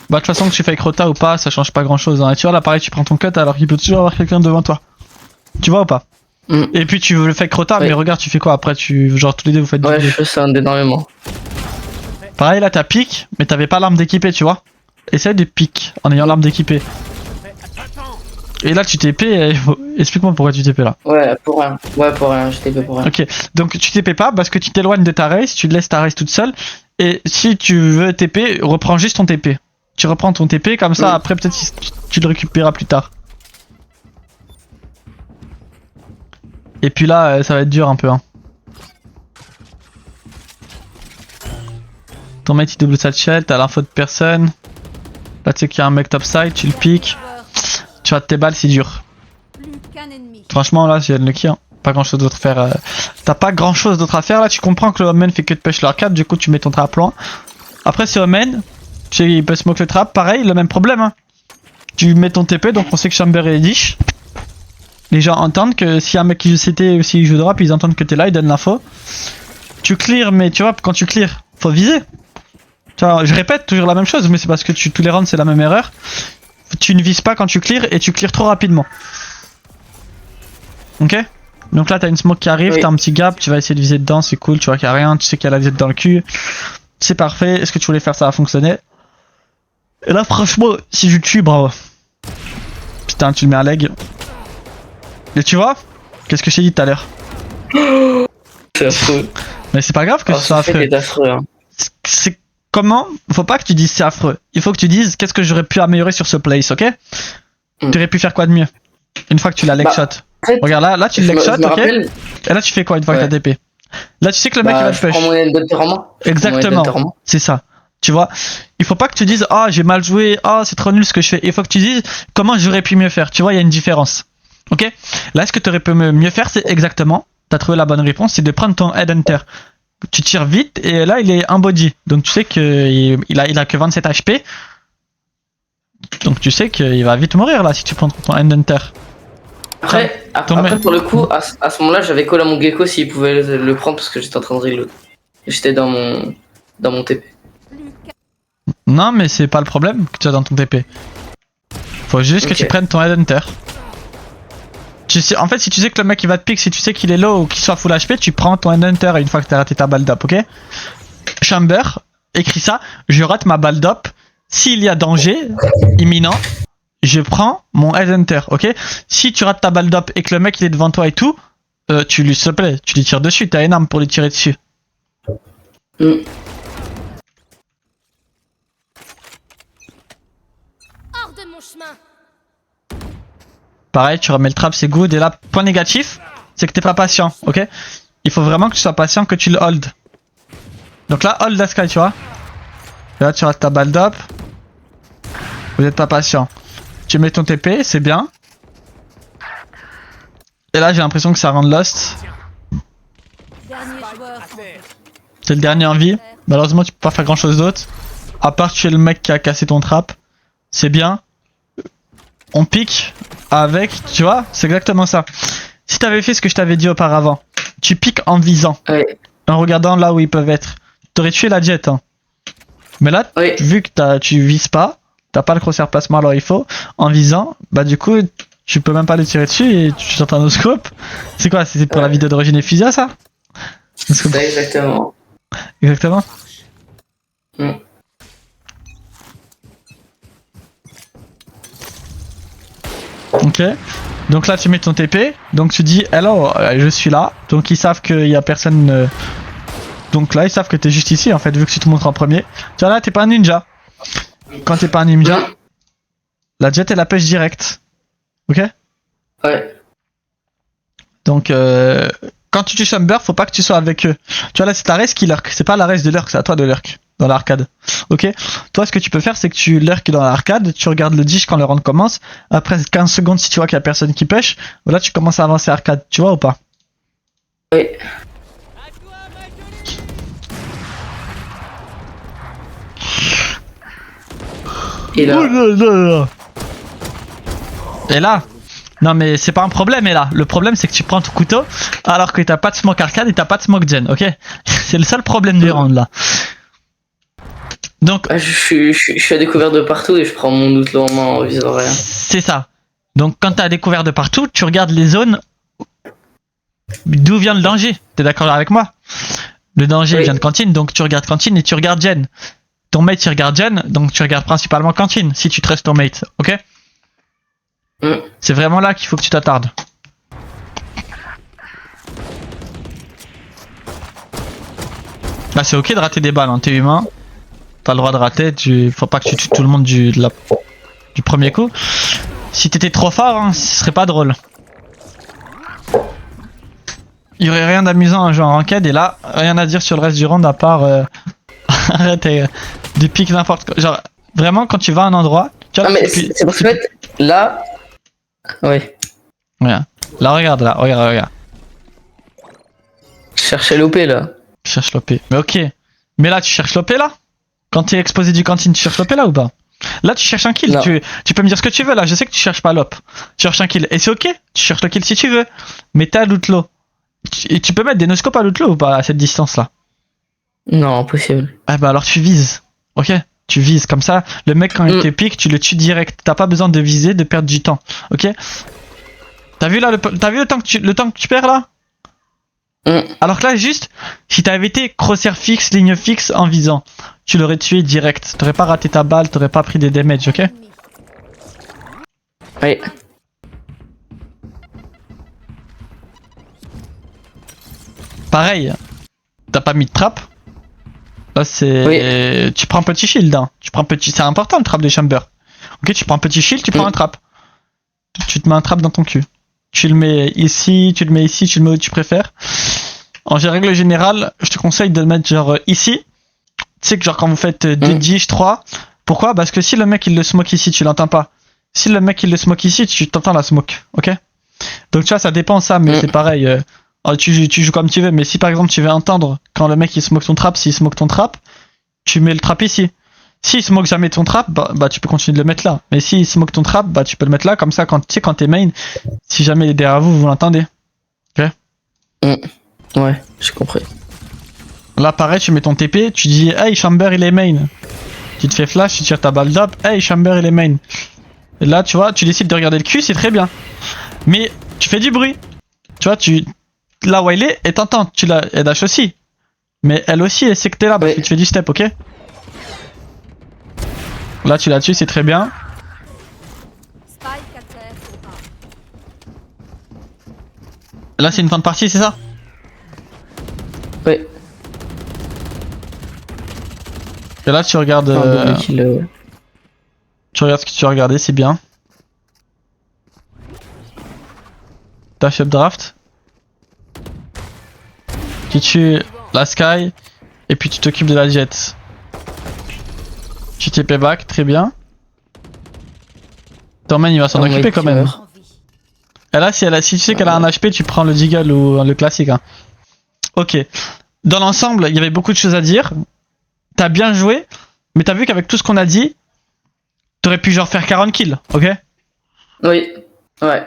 Bah, de toute façon, que tu fais Crota ou pas, ça change pas grand chose. Hein. Et tu vois, là, pareil, tu prends ton cut alors qu'il peut toujours avoir quelqu'un devant toi. Tu vois ou pas? Et puis tu veux le fake Crota, mais regarde, tu fais quoi après? Genre, tous les deux, vous faites du Ouais, je fais ça énormément. Pareil, là, t'as pique, mais t'avais pas l'arme d'équipé, tu vois. Essaye de pique en ayant l'arme d'équipé. Et là, tu TP. Explique-moi pourquoi tu TP là. Ouais, pour rien. Ouais, pour rien, je TP pour rien. Ok, donc tu TP pas parce que tu t'éloignes de ta race, tu laisses ta race toute seule. Et si tu veux TP, reprends juste ton TP. Tu reprends ton TP, comme ça, après, peut-être tu le récupéreras plus tard. Et puis là, ça va être dur un peu. Hein. Ton mate il double satchel, t'as l'info de personne. Là tu sais qu'il y a un mec topside, tu le piques. Tu vas tes balles, c'est dur. Plus qu'un ennemi. Franchement là, c'est unlucky. Hein. Pas grand chose d'autre à faire. T'as pas grand chose d'autre à faire là, tu comprends que le Omen fait que de push l'arcade, du coup tu mets ton trap loin. Après c'est Omen, tu sais, il peut smoke le trap, pareil, le même problème. Hein. Tu mets ton TP, donc on sait que Chamber est dish. Les gens entendent que si un mec qui joue CT ou s'il joue drop, ils entendent que t'es là, ils donnent l'info. Tu clear, mais tu vois, quand tu clear, faut viser. Tu vois, je répète toujours la même chose, mais c'est parce que tous les rounds c'est la même erreur. Tu ne vises pas quand tu clear et tu clear trop rapidement. Ok? Donc là t'as une smoke qui arrive, t'as un petit gap, tu vas essayer de viser dedans, c'est cool, tu vois qu'il n'y a rien, tu sais qu'il y a la visite dans le cul. C'est parfait, est-ce que tu voulais faire ça a fonctionné? Et là franchement, si je tue, bravo. Putain, tu le mets à leg. Et tu vois? Qu'est-ce que je t'ai dit tout à l'heure? C'est affreux. Mais c'est pas grave que ce soit affreux. C'est affreux, hein. c'est comment, faut pas que tu dises c'est affreux. Il faut que tu dises qu'est-ce que j'aurais pu améliorer sur ce place, ok? Tu aurais pu faire quoi de mieux? Une fois que tu l'as leg shot. En fait, Regarde là tu le leg shot, ok? rappelle, Et là tu fais quoi une fois que t'as TP? Là tu sais que le mec il va te je prends push. mon Endhunter en main. Exactement. C'est ça. Tu vois, il faut pas que tu dises ah j'ai mal joué, ah c'est trop nul ce que je fais. Il faut que tu dises comment j'aurais pu mieux faire. Tu vois, il y a une différence. Ok? Là, ce que tu aurais pu mieux faire, c'est exactement, t'as trouvé la bonne réponse, c'est de prendre ton Headhunter. Tu tires vite et là il est un body. Donc tu sais qu'il a que 27 HP. Donc tu sais qu'il va vite mourir là si tu prends ton Headhunter. Après, pour le coup, à ce moment-là, j'avais call à mon gecko s'il pouvait le prendre parce que j'étais en train de reload. J'étais dans mon TP. Non, mais c'est pas le problème que tu as dans ton TP. Faut juste que tu prennes ton Headhunter. Tu sais, en fait, si tu sais que le mec il va te pick, si tu sais qu'il est low ou qu'il soit full HP, tu prends ton Headhunter une fois que t'as raté ta balle d'up, ok? Chamber, écris ça, je rate ma balle d'up. S'il y a danger imminent, je prends mon Headhunter, ok? Si tu rates ta balle d'up et que le mec il est devant toi et tout, tu lui, s'il te plaît, tu lui tires dessus, t'as une arme pour lui tirer dessus. Hors de mon chemin. Pareil, tu remets le trap, c'est good. Et là, point négatif, c'est que t'es pas patient, ok? Il faut vraiment que tu sois patient, que tu le hold. Donc là, hold la sky, tu vois? Et là, tu rates ta balle d'up. Vous êtes pas patient. Tu mets ton TP, c'est bien. Et là, j'ai l'impression que ça rend lost. Dernier joueur. C'est le dernier en vie. Malheureusement, tu peux pas faire grand chose d'autre. À part tuer le mec qui a cassé ton trap. C'est bien. On pique avec, tu vois, c'est exactement ça. Si t'avais fait ce que je t'avais dit auparavant, tu piques en visant, en regardant là où ils peuvent être. T'aurais tué la jet, hein. Mais là, vu que tu vises pas, t'as pas le crosshair placement alors il faut, en visant, bah du coup, tu peux même pas le tirer dessus et tu sortes un no-scope. C'est quoi, c'était pour la vidéo d'origine Fusia ça? C'est ça, exactement. Exactement. Ok, donc là tu mets ton TP, donc tu dis hello, je suis là, donc ils savent qu'il y a personne, donc là ils savent que t'es juste ici en fait, vu que tu te montres en premier. Tu vois là t'es pas un ninja, quand t'es pas un ninja, la jet elle la pêche direct, ok? Ouais. Donc quand tu tues Chamber, faut pas que tu sois avec eux. Tu vois là c'est ta race qui lurk, c'est pas la race de lurk, c'est à toi de lurk dans l'arcade. Ok, toi ce que tu peux faire c'est que tu lurk dans l'arcade, tu regardes le dish quand le round commence, après 15 secondes si tu vois qu'il y a personne qui push, voilà tu commences à avancer arcade, tu vois ou pas? Oui. Et là. Et là, non mais c'est pas un problème, et là, le problème c'est que tu prends ton couteau alors que t'as pas de smoke arcade et t'as pas de smoke gen, ok? C'est le seul problème du round là. Donc, je suis à découvert de partout et je prends mon loot là en main en visant rien. C'est ça. Donc quand t'as découvert de partout, tu regardes les zones d'où vient le danger. T'es d'accord avec moi? Le danger vient de cantine, donc tu regardes cantine et tu regardes gen. Ton mate il regarde gen, donc tu regardes principalement cantine si tu trustes ton mate, ok? C'est vraiment là qu'il faut que tu t'attardes. Là c'est ok de rater des balles, hein. T'es humain. T'as le droit de rater, faut pas que tu tues tout le monde du premier coup. Si t'étais trop fort, hein, ce serait pas drôle. Il y aurait rien d'amusant à jouer en ranked et là, rien à dire sur le reste du round à part arrêtez de pique n'importe quoi. Genre, vraiment, quand tu vas à un endroit. Tu vois, mais c'est parce que là. Ouais. Regarde. Là, regarde, là, regarde. Je cherchais l'OP là. Je cherche l'OP. Mais ok. Mais là, tu cherches l'OP là? Quand t'es exposé du cantine, tu cherches l'OP là ou pas? Là, tu cherches un kill. Tu peux me dire ce que tu veux là. Je sais que tu cherches pas l'OP. Tu cherches un kill. Et c'est ok. Tu cherches le kill si tu veux. Mais t'es à loot low. Et tu peux mettre des no-scopes à loot low ou pas à cette distance là? Non, impossible. Ah bah alors tu vises. Ok? Tu vises comme ça. Le mec, quand il te pique, tu le tues direct. T'as pas besoin de viser, de perdre du temps. Ok? T'as vu là t'as vu le temps que tu perds là? Alors que là, juste, si t'avais été crosshair fixe, ligne fixe en visant, tu l'aurais tué direct. T'aurais pas raté ta balle, t'aurais pas pris des damages, ok? Oui. Pareil, t'as pas mis de trap. Là, c'est. Tu prends un petit shield, hein. Tu prends un petit. C'est important le trap de chamber. Ok, tu prends un petit shield, tu prends un trap. Tu te mets un trap dans ton cul. Tu le mets ici, tu le mets ici, tu le mets où tu préfères. En règle générale, je te conseille de le mettre genre ici. Tu sais que genre quand vous faites 2 dish 3. Pourquoi? Parce que si le mec il le smoke ici, tu l'entends pas. Si le mec il le smoke ici, tu t'entends la smoke. Ok? Donc tu vois, ça dépend ça, mais c'est pareil. Tu joues comme tu veux, mais si par exemple tu veux entendre quand le mec il smoke ton trap, s'il smoke ton trap, tu mets le trap ici. S'il smoke jamais ton trap, bah tu peux continuer de le mettre là. Mais s'il smoke ton trap, bah tu peux le mettre là, comme ça quand tu sais quand t'es main, si jamais il est derrière vous, vous l'entendez. Ok? Ouais, j'ai compris. Là pareil, tu mets ton TP, tu dis hey Chamber il est main. Tu te fais flash, tu tires ta balle d'up, hey Chamber il est main. Et là tu vois, tu décides de regarder le cul, c'est très bien. Mais tu fais du bruit. Tu vois, là où elle est, et t'entends, elle dash aussi. Mais elle aussi, elle sait que t'es là parce que tu fais du step, ok? Là, tu la tues, c'est très bien. Spike à terre. Là, c'est une fin de partie, c'est ça? Ouais. Et là, tu regardes. Tu regardes ce que tu as regardé, c'est bien. Dash up draft. Tu tues la Sky. Et puis tu t'occupes de la Jet. Tu t'es payback, très bien. Tormen il va s'en occuper quand même. Et là, si tu sais qu'elle a un HP, tu prends le Deagle ou le classique. Hein. Ok. Dans l'ensemble, il y avait beaucoup de choses à dire. T'as bien joué, mais t'as vu qu'avec tout ce qu'on a dit, t'aurais pu genre faire 40 kills, ok? Oui, ouais.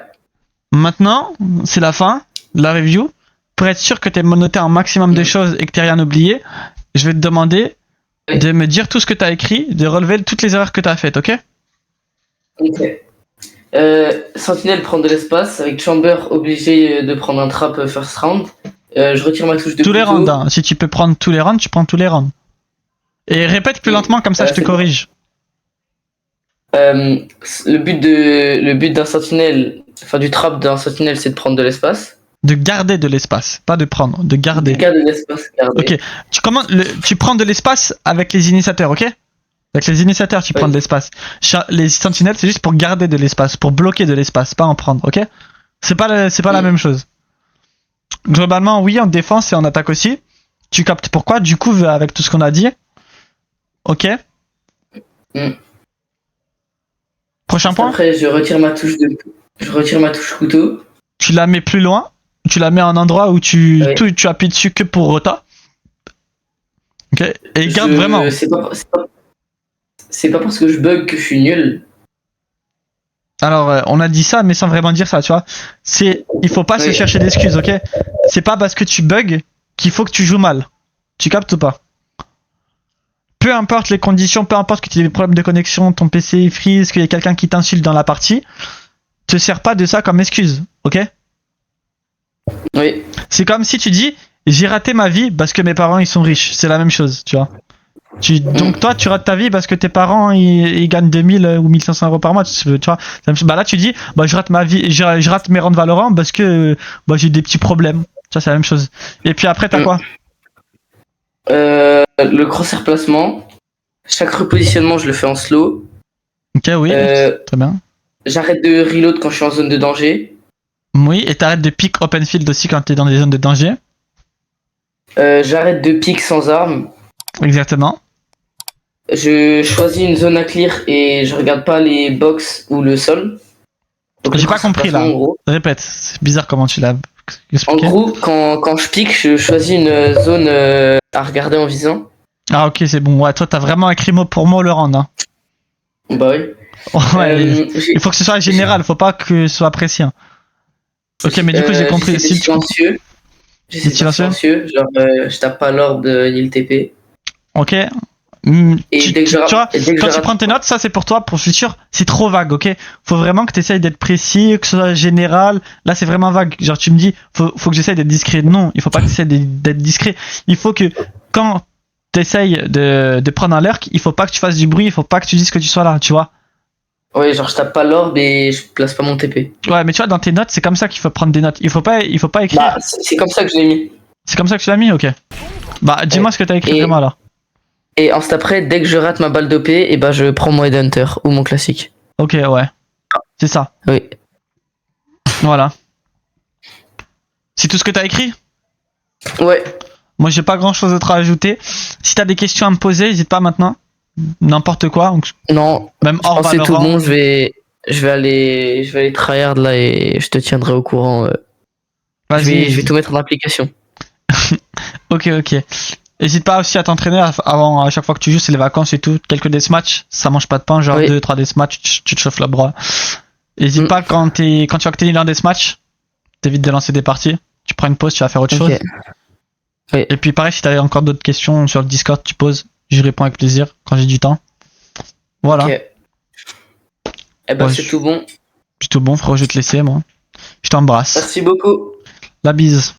Maintenant, c'est la fin de la review. Pour être sûr que t'aies noté un maximum de choses et que t'aies rien oublié, je vais te demander de me dire tout ce que t'as écrit, de relever toutes les erreurs que t'as faites, ok? Ok. Sentinelle prend de l'espace, avec Chamber obligé de prendre un trap first round. Je retire ma touche de tous les couteau. rounds, hein. Si tu peux prendre tous les rounds, tu prends tous les rounds. Et répète plus lentement, comme ça je te corrige. Le but d'un sentinelle, enfin du trap d'un sentinelle, c'est de prendre de l'espace. De garder de l'espace, pas de prendre, de garder. Garder de l'espace, garder. Ok, tu prends de l'espace avec les initiateurs, ok? Avec les initiateurs, tu prends de l'espace. Les sentinelles, c'est juste pour garder de l'espace, pour bloquer de l'espace, pas en prendre, ok? C'est pas la même chose. Globalement, oui, en défense et en attaque aussi. Tu captes pourquoi, du coup, avec tout ce qu'on a dit. Ok? Prochain point? Après, je retire ma touche couteau. Tu la mets plus loin. Tu la mets à un endroit où tu appuies dessus que pour rota. Ok? Et garde vraiment. C'est pas parce que je bug que je suis nul. Alors, on a dit ça, mais sans vraiment dire ça, tu vois. Il faut pas se chercher d'excuses, ok? C'est pas parce que tu bugs qu'il faut que tu joues mal. Tu captes ou pas? Peu importe les conditions, peu importe que tu aies des problèmes de connexion, ton PC freeze, qu'il y ait quelqu'un qui t'insulte dans la partie, te sers pas de ça comme excuse, ok? Oui. C'est comme si tu dis, j'ai raté ma vie parce que mes parents ils sont riches. C'est la même chose, tu vois. Donc toi, tu rates ta vie parce que tes parents ils gagnent 2000 ou 1500 euros par mois, tu vois. Bah là, tu dis, je rate ma vie, je rate mes rounds Valorant parce que j'ai des petits problèmes. Tu vois, c'est la même chose. Et puis après, t'as quoi? Le crosshair placement. Chaque repositionnement, je le fais en slow. Ok, oui, très bien. J'arrête de reload quand je suis en zone de danger. Oui, et t'arrêtes de pick open field aussi quand t'es dans des zones de danger. J'arrête de pick sans arme. Exactement. Je choisis une zone à clear et je regarde pas les box ou le sol. J'ai pas compris là. Répète, c'est bizarre comment tu l'as expliqué. En gros, quand je pique, je choisis une zone à regarder en visant. Ah ok, c'est bon. Ouais, toi t'as vraiment écrit mot pour mot le rend. Hein. Bah oui. Ouais, il faut que ce soit général, faut pas que ce soit précis. Hein. Ok, mais du coup j'ai compris. C'est silencieux. J'essaie de silencieux. Genre, je tape pas l'orbe ni le TP. Ok. Et tu vois, quand tu prends tes notes, ça c'est pour toi, pour le futur, c'est trop vague, ok? Faut vraiment que tu essayes d'être précis, que ce soit général. Là c'est vraiment vague. Genre tu me dis, faut que j'essaye d'être discret. Non, il faut pas que tu essayes d'être discret. Il faut que quand tu essayes de prendre un lurk, il faut pas que tu fasses du bruit, il faut pas que tu dises que tu sois là, tu vois? Ouais, genre je tape pas l'orbe et je place pas mon TP. Ouais, mais tu vois, dans tes notes, c'est comme ça qu'il faut prendre des notes. Il faut pas écrire. Bah, c'est comme ça que je l'ai mis. C'est comme ça que tu l'as mis, ok. Bah, dis-moi ce que t'as écrit vraiment alors. Et ensuite après, dès que je rate ma balle d'OP, et bah je prends mon Headhunter ou mon classique. Ok, ouais. C'est ça. Oui. Voilà. C'est tout ce que t'as écrit? Ouais. Moi, j'ai pas grand chose d'autre à ajouter. Si t'as des questions à me poser, n'hésite pas maintenant. N'importe quoi. Donc, Non, même je hors pense que c'est tout Valorant. bon. Je vais aller tryhard là et je te tiendrai au courant. Vas-y. Je vais tout mettre en application. Ok, ok. N'hésite pas aussi à t'entraîner avant, à chaque fois que tu joues, c'est les vacances et tout. Quelques deathmatch, ça mange pas de pain, genre Oui. 2-3 deathmatch, tu te chauffes la bras. N'hésite Mm. pas quand tu vois que t'es nul en deathmatch, t'évites de lancer des parties. Tu prends une pause, tu vas faire autre Ok. chose. Oui. Et puis pareil, si t'as encore d'autres questions sur le Discord, tu poses. Je réponds avec plaisir quand j'ai du temps. Voilà. Ok. Eh ben Ouais, c'est tout bon. C'est tout bon, frérot, je vais te laisser, moi. Je t'embrasse. Merci beaucoup. La bise.